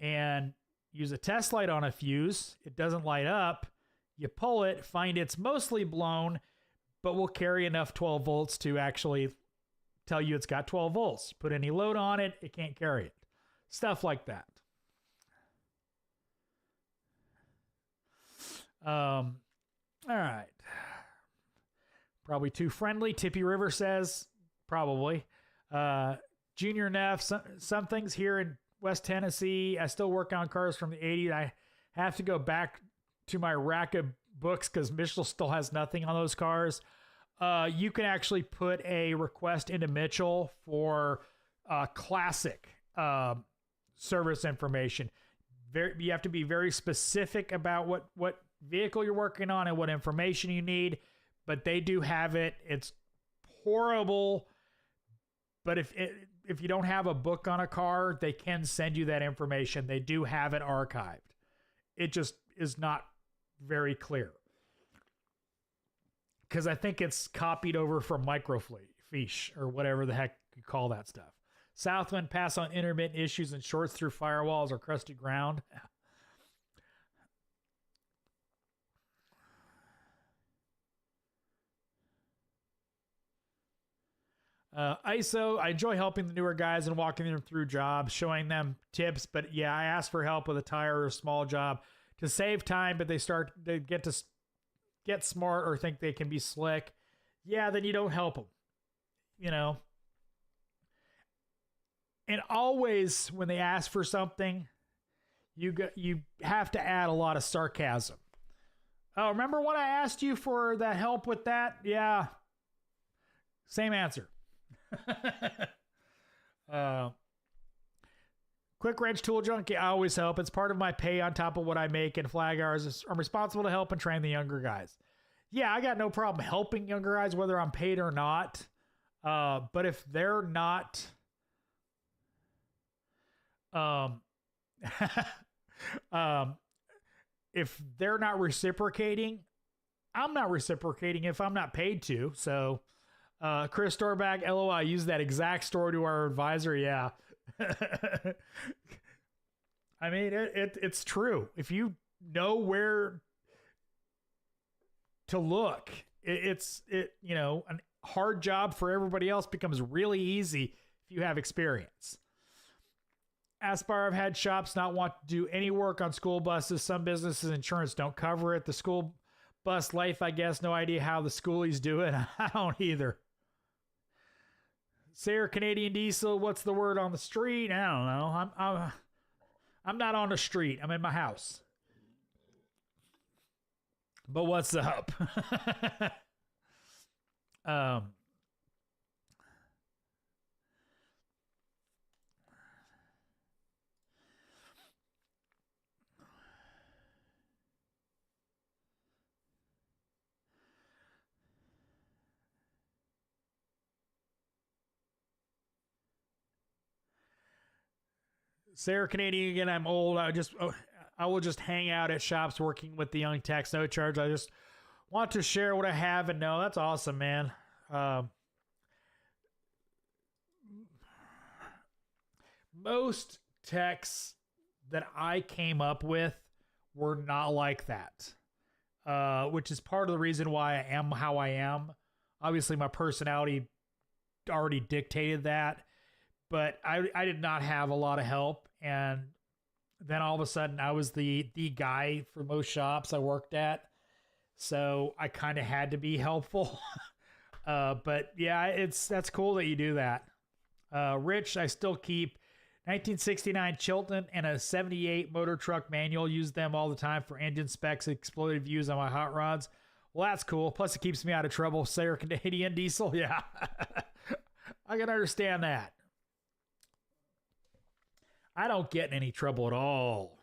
Speaker 1: And use a test light on a fuse. It doesn't light up. You pull it, find it's mostly blown, but will carry enough 12 volts to actually tell you it's got 12 volts. Put any load on it, it can't carry it. Stuff like that. All right. Probably too friendly. Tippy River says, probably. Junior Neff, some things here in West Tennessee. I still work on cars from the 80s. I have to go back to my rack of books because Mitchell still has nothing on those cars. You can actually put a request into Mitchell for classic service information. You have to be very specific about what vehicle you're working on and what information you need, but they do have it. It's horrible, but if you don't have a book on a car, they can send you that information. They do have it archived. It just is not very clear, because I think it's copied over from microfiche or whatever the heck you call that stuff. Southwind pass on intermittent issues and shorts through firewalls or crusty ground. ISO, I enjoy helping the newer guys and walking them through jobs, showing them tips. But yeah, I ask for help with a tire or a small job to save time, but they get smart or think they can be slick. Yeah, then you don't help them, you know. And always when they ask for something, you have to add a lot of sarcasm. Oh, remember when I asked you for that help with that? Yeah. Same answer. Quick wrench tool junkie, I always help. It's part of my pay on top of what I make, and flag hours. I'm responsible to help and train the younger guys. Yeah, I got no problem helping younger guys, whether I'm paid or not. But if they're not, if they're not reciprocating, I'm not reciprocating if I'm not paid to. So, Chris Storback, LOI, use that exact story to our advisor. Yeah. I mean, it's true. If you know where to look, it's you know, a hard job for everybody else becomes really easy if you have experience. Aspire, I've had shops not want to do any work on school buses. Some businesses insurance don't cover it. The school bus life, I guess, no idea how the schoolies do it. I don't either. Sarah, Canadian Diesel, what's the word on the street? I don't know. I'm not on the street. I'm in my house. But what's up? Sarah Canadian again. I'm old. I will just hang out at shops working with the young techs. No charge. I just want to share what I have and know. That's awesome, man. Most techs that I came up with were not like that, which is part of the reason why I am how I am. Obviously, my personality already dictated that, but I did not have a lot of help. And then all of a sudden I was the guy for most shops I worked at. So I kind of had to be helpful. But yeah, that's cool that you do that. Rich, I still keep 1969 Chilton and a 78 motor truck manual. Use them all the time for engine specs, exploited views on my hot rods. Well, that's cool. Plus it keeps me out of trouble. Sarah Canadian Diesel. Yeah. I can understand that. I don't get in any trouble at all.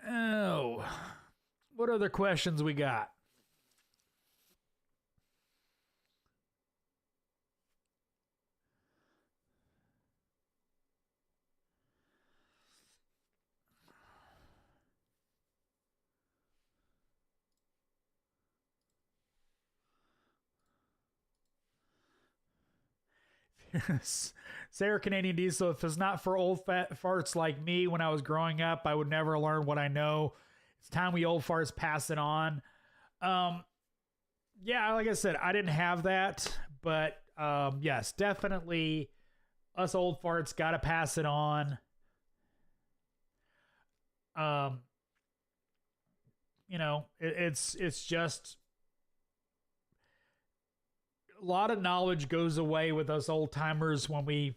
Speaker 1: Oh, What other questions we got? Sarah Canadian Diesel, if it's not for old fat farts like me when I was growing up, I would never learn what I know. It's time we old farts pass it on. Yeah, like I said, I didn't have that, but yes, definitely us old farts got to pass it on. You know, it's just a lot of knowledge goes away with us old timers when we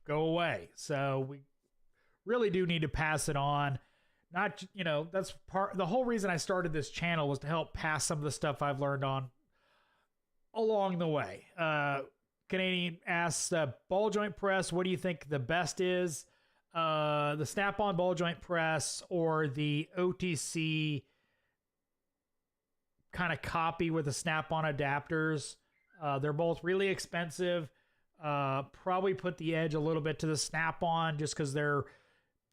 Speaker 1: go away. So we really do need to pass it on. Not, you know, that's the whole reason I started this channel was to help pass some of the stuff I've learned on along the way. Canadian asks, ball joint press, what do you think the best is? The snap-on ball joint press or the OTC kind of copy with the snap-on adapters? They're both really expensive. Probably put the edge a little bit to the snap-on just because their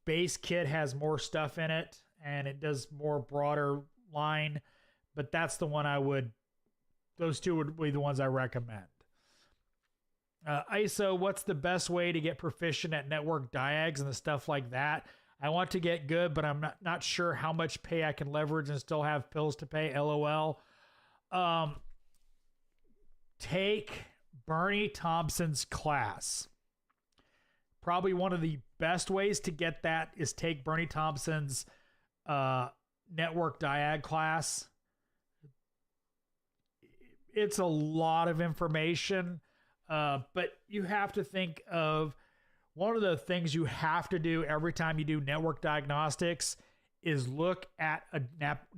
Speaker 1: base kit has more stuff in it and it does more broader line. But that's the one those two would be the ones I recommend. ISO, what's the best way to get proficient at network diags and the stuff like that? I want to get good, but I'm not sure how much pay I can leverage and still have bills to pay. LOL. Take Bernie Thompson's class. Probably one of the best ways to get that is take Bernie Thompson's network diag class. It's a lot of information, but you have to think of one of the things you have to do every time you do network diagnostics is look at a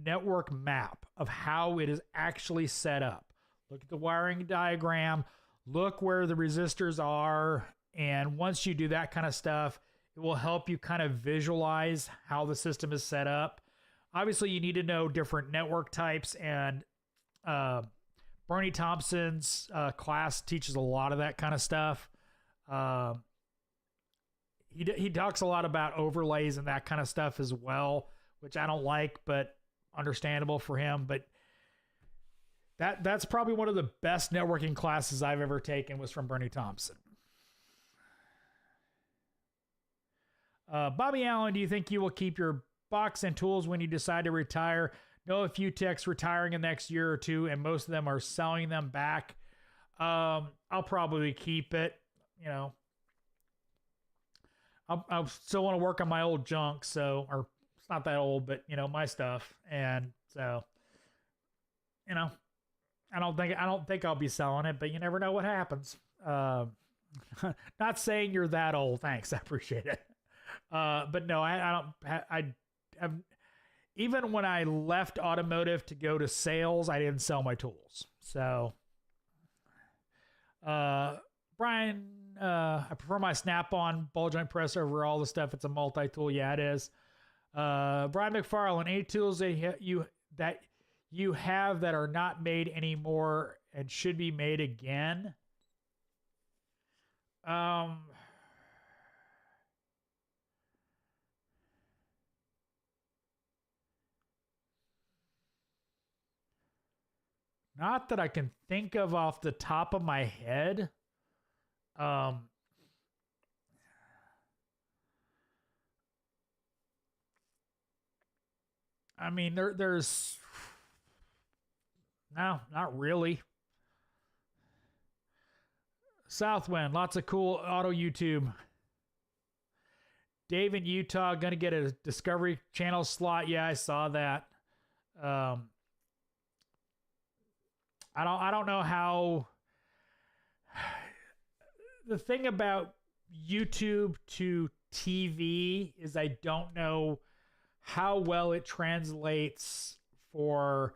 Speaker 1: network map of how it is actually set up. Look at the wiring diagram, look where the resistors are, and once you do that kind of stuff, it will help you kind of visualize how the system is set up. Obviously, you need to know different network types, and Bernie Thompson's class teaches a lot of that kind of stuff. He talks a lot about overlays and that kind of stuff as well, which I don't like, but understandable for him. But that's probably one of the best networking classes I've ever taken was from Bernie Thompson. Bobby Allen, do you think you will keep your box and tools when you decide to retire? Know a few techs retiring in the next year or two, and most of them are selling them back. I'll probably keep it. You know, I still want to work on my old junk, or it's not that old, but you know, my stuff, and so, you know, I don't think I'll be selling it, but you never know what happens. Not saying you're that old. Thanks, I appreciate it. But no, I don't. Even when I left automotive to go to sales, I didn't sell my tools. So, Brian, I prefer my snap-on ball joint press over all the stuff. It's a multi-tool. Yeah, it is. Brian McFarland, any tools that you have that are not made anymore and should be made again? Not that I can think of off the top of my head. I mean, there's no, not really. Southwind, lots of cool auto YouTube. Dave in Utah gonna get a Discovery Channel slot. Yeah, I saw that. I don't know how. The thing about YouTube to TV is I don't know how well it translates for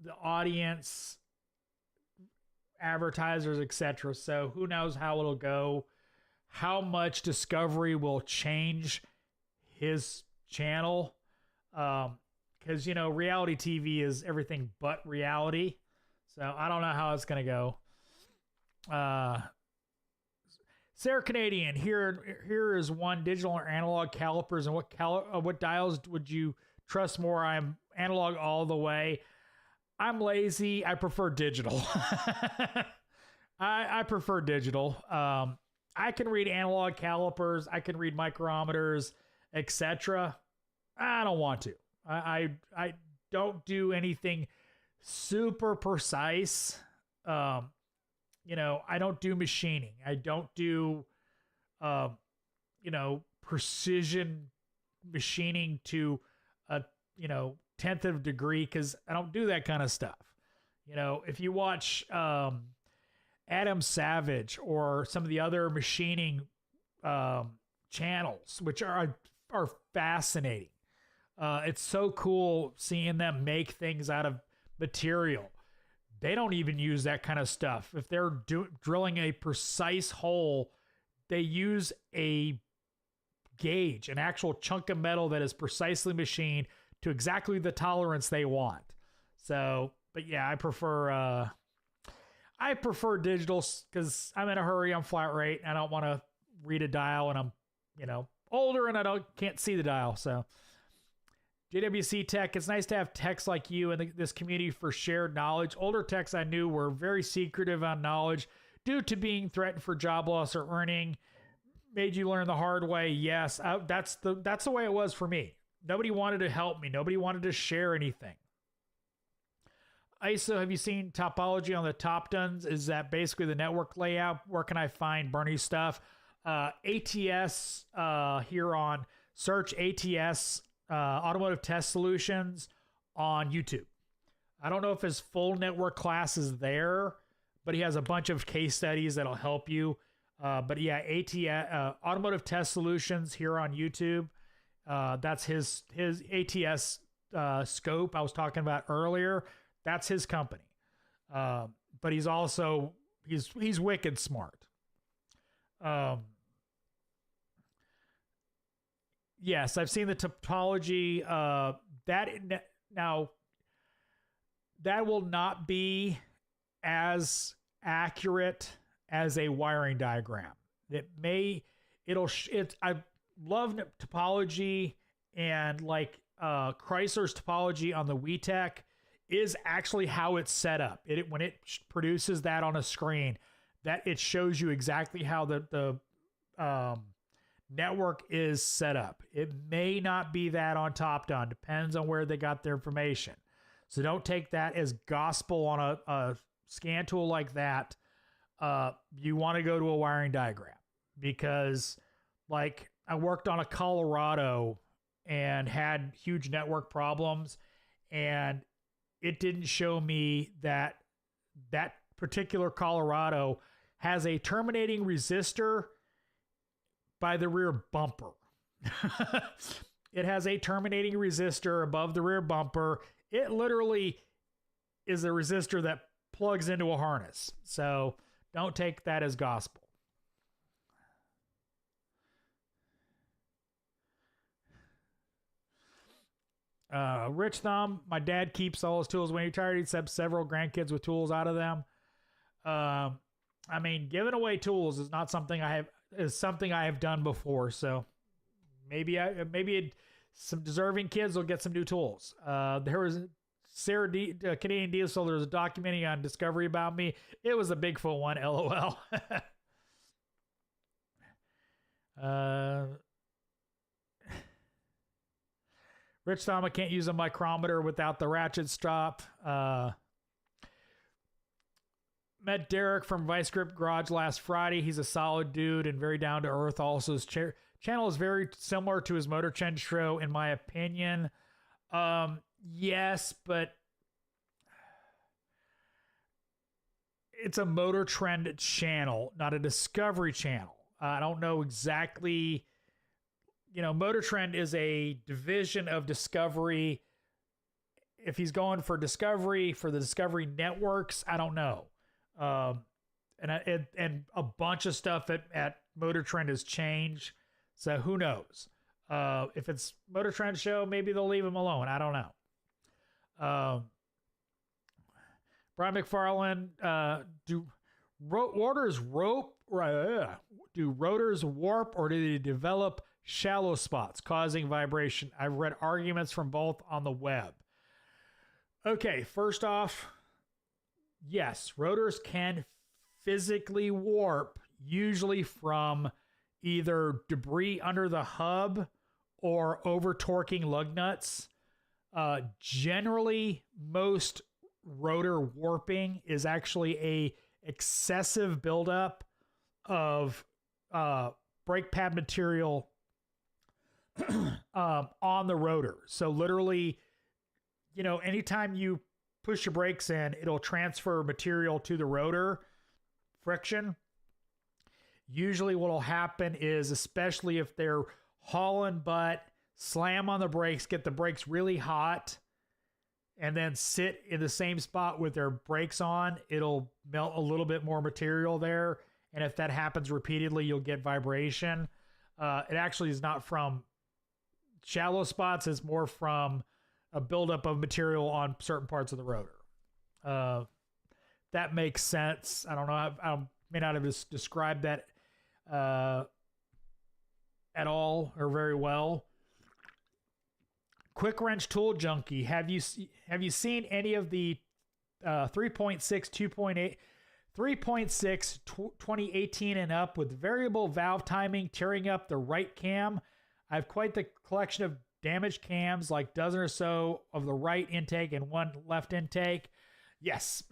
Speaker 1: the audience, advertisers, etc. So who knows how it'll go, how much Discovery will change his channel. because, you know, reality TV is everything but reality. So I don't know how it's going to go. Sarah Canadian, here is one: digital or analog calipers, and what dials would you trust more? I'm analog all the way. I'm lazy. I prefer digital. I prefer digital. I can read analog calipers. I can read micrometers, etc. I don't want to. I don't do anything super precise. You know, I don't do machining. I don't do, you know, precision machining to a, you know, 10th of a degree, because I don't do that kind of stuff. You know, if you watch Adam Savage or some of the other machining channels, which are fascinating. It's so cool seeing them make things out of material. They don't even use that kind of stuff. If they're drilling a precise hole, they use a gauge, an actual chunk of metal that is precisely machined to exactly the tolerance they want. So, but yeah, I prefer digital because I'm in a hurry. I'm flat rate. I don't want to read a dial, and I'm, you know, older and can't see the dial. So JWC Tech, it's nice to have techs like you in this community for shared knowledge. Older techs I knew were very secretive on knowledge due to being threatened for job loss or earning. Made you learn the hard way. Yes, that's the way it was for me. Nobody wanted to help me. Nobody wanted to share anything. ISO, have you seen topology on the top duns? Is that basically the network layout? Where can I find Bernie stuff? ATS here on search ATS Automotive Test Solutions on YouTube. I don't know if his full network class is there, but he has a bunch of case studies that'll help you. But yeah, ATS Automotive Test Solutions here on YouTube. That's his ATS scope I was talking about earlier. That's his company. But he's also he's wicked smart. Yes, I've seen the topology. That will not be as accurate as a wiring diagram. I love topology, and like Chrysler's topology on the WeTech is actually how it's set up. When it produces that on a screen, that it shows you exactly how the network is set up. It may not be that on top down. Depends on where they got their information. So don't take that as gospel on a scan tool like that. You want to go to a wiring diagram, because like I worked on a Colorado and had huge network problems, and it didn't show me that particular Colorado has a terminating resistor by the rear bumper. It has a terminating resistor above the rear bumper. It literally is a resistor that plugs into a harness. So don't take that as gospel. Rich Thumb, my dad keeps all his tools when he retired. He accepts several grandkids with tools out of them. I mean, giving away tools is not something something I have done before. So maybe some deserving kids will get some new tools. There was Sarah Canadian Diesel. There was a documentary on Discovery about me. It was a Bigfoot one. LOL. Rich Thom, I can't use a micrometer without the ratchet stop. Met Derek from Vice Grip Garage last Friday. He's a solid dude and very down to earth. Also, his channel is very similar to his Motor Trend show, in my opinion. Yes, but it's a Motor Trend channel, not a Discovery channel. I don't know exactly. You know, Motor Trend is a division of Discovery. If he's going for Discovery, for the Discovery networks, I don't know. And a bunch of stuff at Motor Trend has changed. So who knows? If it's Motor Trend show, maybe they'll leave him alone. I don't know. Brian McFarland, do rotors warp, or do they develop shallow spots causing vibration? I've read arguments from both on the web. Okay, first off, yes, rotors can physically warp, usually from either debris under the hub or over torquing lug nuts. Generally, most rotor warping is actually a excessive buildup of brake pad material on the rotor. So literally, you know, anytime you push your brakes in, it'll transfer material to the rotor, friction. Usually what will happen is, especially if they're hauling butt, slam on the brakes, get the brakes really hot, and then sit in the same spot with their brakes on, it'll melt a little bit more material there. And if that happens repeatedly, you'll get vibration. It actually is not from shallow spots. It's more from a buildup of material on certain parts of the rotor. That makes sense. I don't know. I may not have described that at all or very well. Quick Wrench Tool Junkie, have you seen any of the 3.6, 2.8, 3.6 2018 and up with variable valve timing tearing up the right cam? I have quite the collection of damaged cams, like dozen or so of the right intake and one left intake. Yes.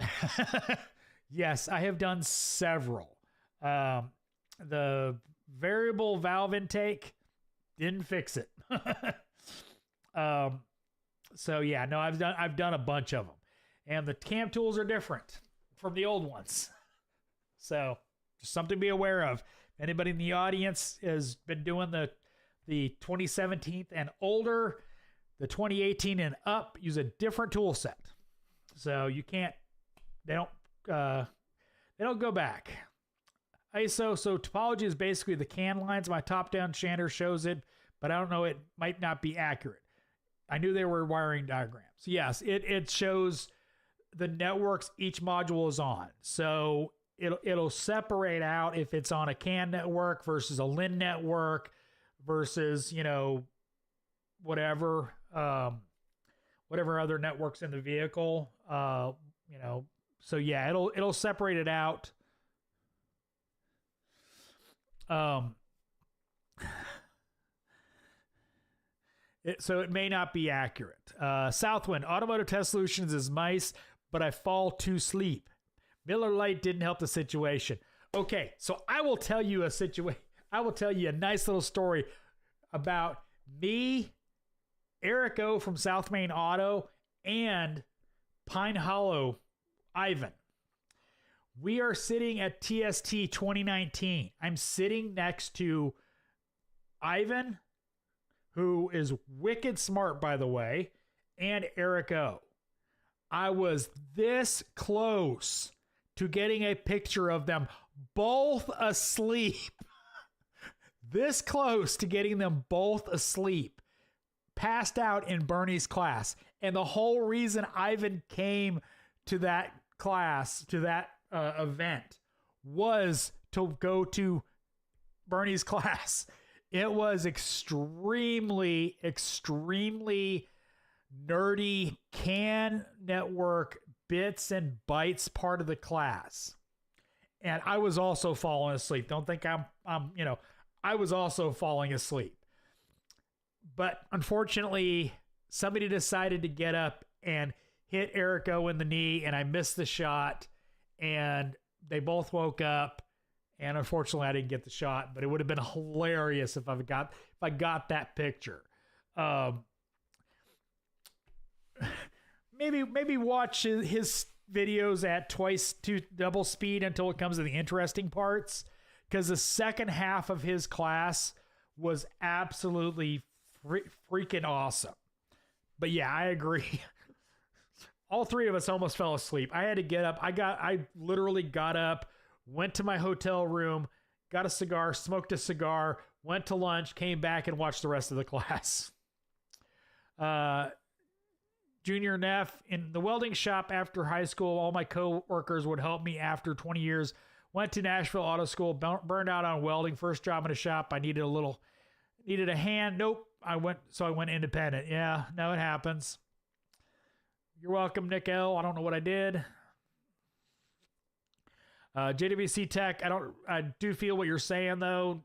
Speaker 1: Yes, I have done several. The variable valve intake didn't fix it. So yeah, no, I've done a bunch of them, and the cam tools are different from the old ones. So just something to be aware of. If anybody in the audience has been doing the 2017 and older, the 2018 and up, use a different tool set. So you can't, they don't go back. ISO, so topology is basically the can lines. My top-down shanter shows it, but I don't know, it might not be accurate. I knew they were wiring diagrams. Yes, it shows the networks each module is on. So it'll separate out if it's on a CAN network versus a LIN network versus, you know, whatever other networks in the vehicle. You know, so yeah, it'll separate it out. So it may not be accurate. Southwind, Automotive Test Solutions is nice, but I fall to sleep. Miller Lite didn't help the situation. Okay, so I will tell you a nice little story about me, Eric O from South Main Auto, and Pine Hollow Ivan. We are sitting at TST 2019. I'm sitting next to Ivan, who is wicked smart, by the way, and Eric O. I was this close to getting a picture of them both asleep. This close to getting them both asleep, passed out in Bernie's class. And the whole reason Ivan came to that class, to that event, was to go to Bernie's class. It was extremely, extremely nerdy CAN network bits and bytes part of the class. And I was also falling asleep. Don't think I'm I was also falling asleep. But unfortunately, somebody decided to get up and hit Eric O in the knee, and I missed the shot, and they both woke up. And unfortunately, I didn't get the shot, but it would have been hilarious if I got that picture. Maybe watch his videos at twice to double speed until it comes to the interesting parts, because the second half of his class was absolutely freaking awesome. But yeah, I agree. All three of us almost fell asleep. I had to get up. I literally got up, went to my hotel room, got a cigar, smoked a cigar, went to lunch, came back and watched the rest of the class. Junior Neff, in the welding shop after high school, all my co-workers would help me after 20 years. Went to Nashville Auto School, burned out on welding. First job in a shop, I needed a hand. Nope. I went independent. Yeah, no, it happens. You're welcome, Nick L. I don't know what I did. JWC Tech, I do feel what you're saying, though.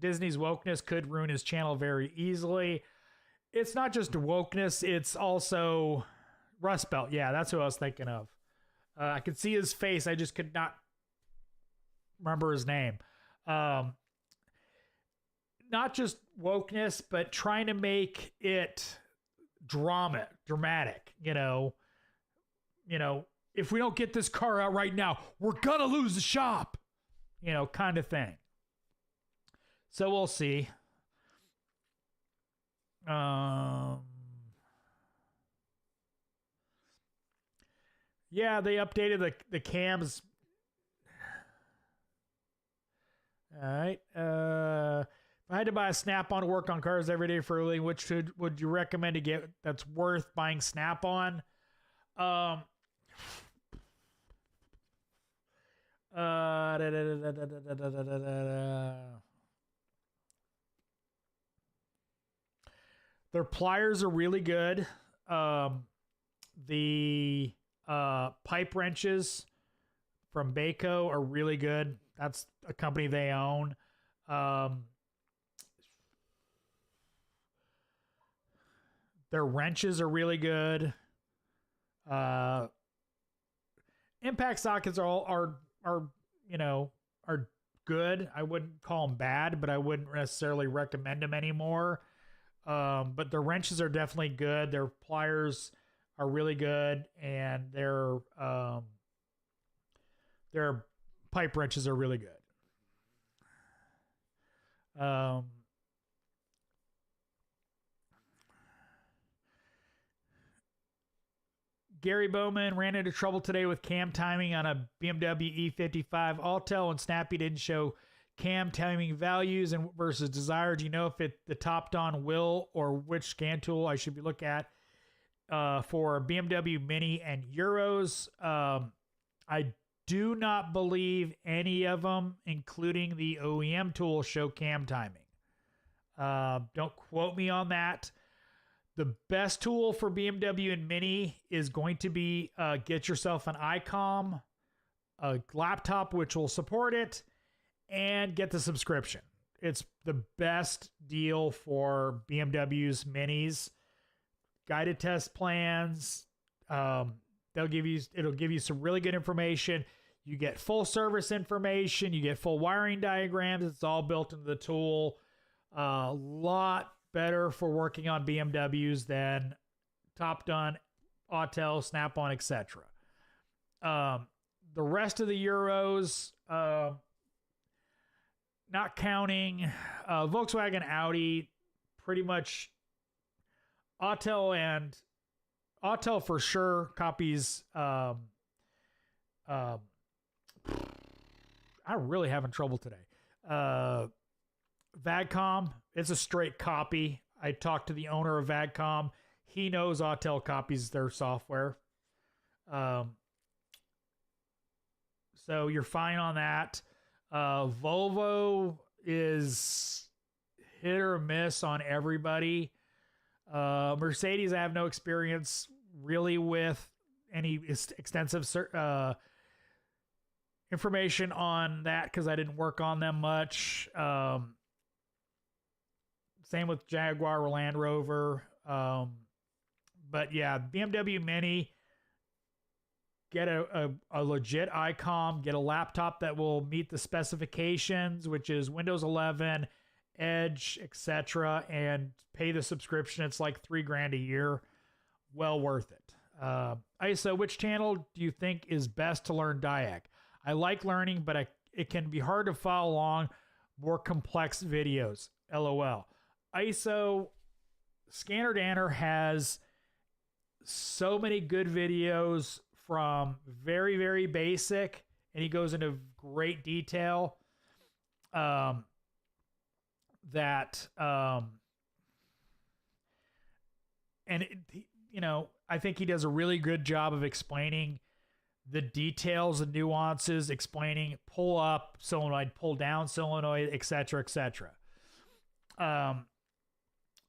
Speaker 1: Disney's wokeness could ruin his channel very easily. It's not just wokeness, it's also Rust Belt. Yeah, that's who I was thinking of. I could see his face. I just could not remember his name. Not just wokeness, but trying to make it dramatic, you know, if we don't get this car out right now, we're going to lose the shop, kind of thing. So we'll see. Yeah, they updated the cams. All right. If I had to buy a Snap-on to work on cars every day for a living, which would you recommend to get that's worth buying Snap-on? Their pliers are really good. The pipe wrenches from Baco are really good. That's a company they own. Their wrenches are really good. Impact sockets are good. I wouldn't call them bad, but I wouldn't necessarily recommend them anymore. But the wrenches are definitely good. Their pliers are really good, and their pipe wrenches are really good. Gary Bowman ran into trouble today with cam timing on a BMW E46. Autel and Snappy didn't show cam timing values and versus desired. Do you know if the topped-on will or which scan tool I should be looking at for BMW Mini and Euros? I do not believe any of them, including the OEM tool, show cam timing. Don't quote me on that. The best tool for BMW and Mini is going to be get yourself an ICOM, a laptop which will support it, and get the subscription. It's the best deal for BMW's Minis. Guided test plans. It'll give you some really good information. You get full service information. You get full wiring diagrams. It's all built into the tool. A lot better for working on BMWs than Top Done, Autel, Snap-on, etc. The rest of the Euros, not counting Volkswagen, Audi, pretty much Autel for sure copies. I'm really having trouble today. Vadcom, it's a straight copy. I talked to the owner of Vadcom. He knows Autel copies their software. So you're fine on that. Volvo is hit or miss on everybody. Mercedes, I have no experience really with any extensive information on that because I didn't work on them much. Same with Jaguar or Land Rover. But yeah, BMW Mini, get a legit ICOM, get a laptop that will meet the specifications, which is Windows 11, Edge, etc., and pay the subscription. It's like $3,000 a year. Well worth it. ISO, which channel do you think is best to learn Diag? I like learning, but it can be hard to follow along more complex videos. LOL. ISO Scanner Danner has so many good videos from very, very basic, and he goes into great detail. And I think he does a really good job of explaining the details and nuances, explaining pull up solenoid, pull down solenoid, etc., etc.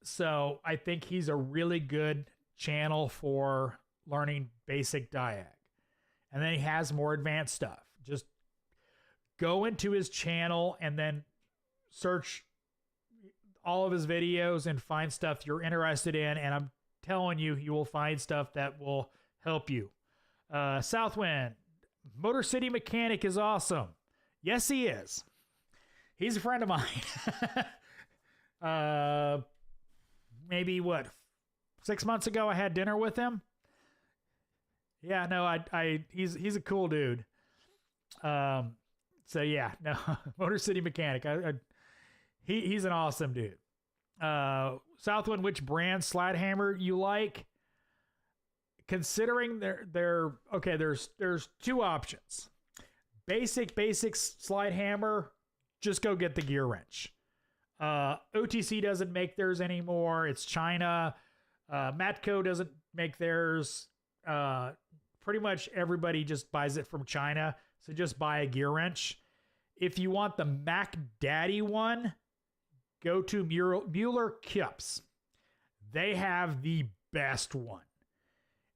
Speaker 1: So I think he's a really good channel for learning basic diag. And then he has more advanced stuff. Just go into his channel and then search all of his videos and find stuff you're interested in. And I'm telling you, you will find stuff that will help you. Southwind, Motor City Mechanic is awesome. Yes, he is. He's a friend of mine. Maybe 6 months ago I had dinner with him. Yeah, no, he's a cool dude. So yeah, no, Motor City Mechanic. He's an awesome dude. Southwind, which brand slide hammer you like? Considering they're okay, there's two options. Basic slide hammer, just go get the gear wrench. OTC doesn't make theirs anymore. It's China. Matco doesn't make theirs. Pretty much everybody just buys it from China. So just buy a gear wrench. If you want the Mac Daddy one, go to Mueller Kips. They have the best one.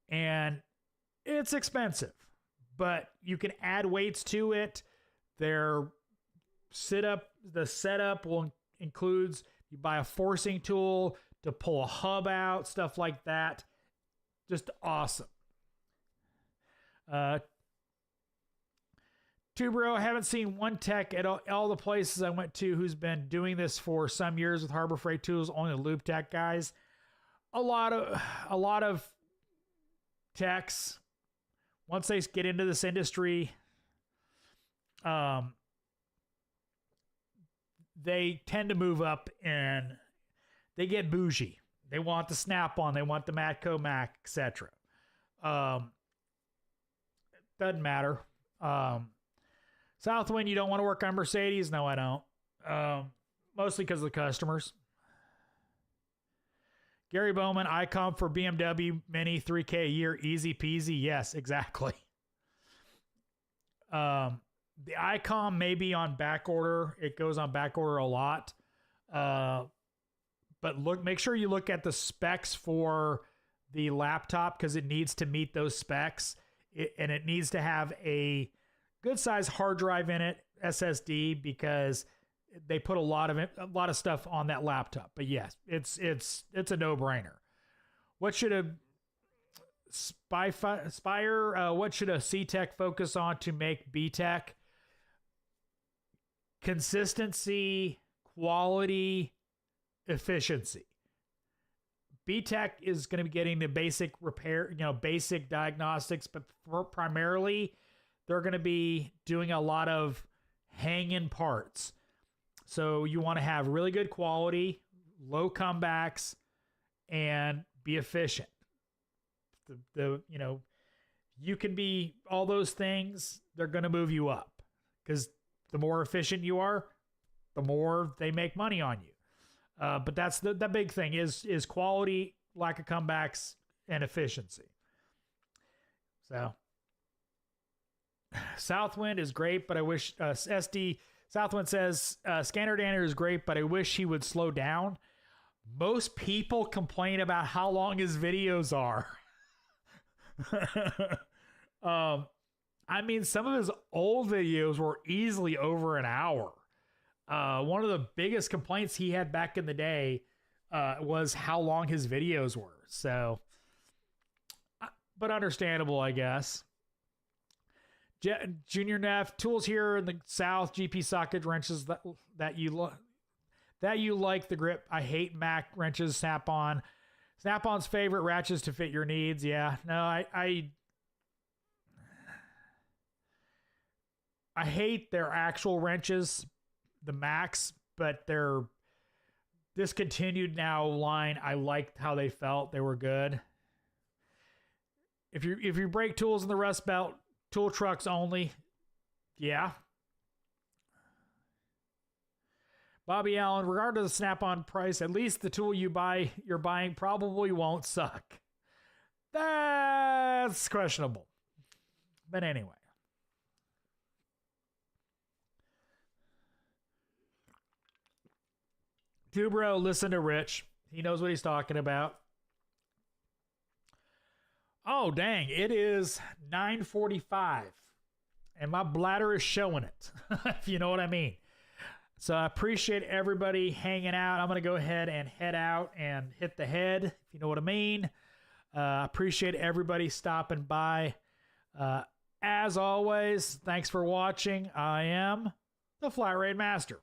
Speaker 1: And it's expensive, but you can add weights to it. The setup includes you buy a forcing tool to pull a hub out, stuff like that. Just awesome. Tubero, I haven't seen one tech at all the places I went to who's been doing this for some years with Harbor Freight Tools, only the Loop Tech guys. A lot of techs, once they get into this industry, they tend to move up and they get bougie. They want the Snap-on, they want the Matco Mac, etc. Doesn't matter. Southwind, you don't want to work on Mercedes? No, I don't. Mostly because of the customers. Gary Bowman, Icom for BMW Mini, 3K a year, easy peasy. Yes, exactly. The Icom may be on back order. It goes on back order a lot. But make sure you look at the specs for the laptop because it needs to meet those specs. And it needs to have a good size hard drive in it, SSD, because they put a lot of stuff on that laptop. But yes, it's a no-brainer. What should a Spire? What should a C-Tech focus on to make B-Tech? Consistency, quality, efficiency. B-Tech is going to be getting the basic repair, basic diagnostics, but primarily they're going to be doing a lot of hang-in parts. So you want to have really good quality, low comebacks, and be efficient. You can be all those things. They're going to move you up because the more efficient you are, the more they make money on you. But that's the big thing is quality, lack of comebacks, and efficiency. So Southwind is great, but I wish Southwind says Scanner Danner is great, but I wish he would slow down. Most people complain about how long his videos are. I mean, some of his old videos were easily over an hour. One of the biggest complaints he had back in the day was how long his videos were. So, but understandable, I guess. Junior Neff, tools here in the South, GP socket wrenches that you like the grip. I hate Mac wrenches, Snap-on. Snap-on's favorite ratchets to fit your needs. Yeah, no, I hate their actual wrenches, the Macs, but their discontinued now line, I liked how they felt. They were good. If you break tools in the Rust Belt, tool trucks only. Yeah. Bobby Allen, regardless of the Snap-on price, at least the tool you're buying probably won't suck. That's questionable. But anyway. Dubro, listen to Rich. He knows what he's talking about. Oh, dang. It is 9:45. And my bladder is showing it, if you know what I mean. So I appreciate everybody hanging out. I'm going to go ahead and head out and hit the head, if you know what I mean. I appreciate everybody stopping by. As always, thanks for watching. I am the Flat Rate Master.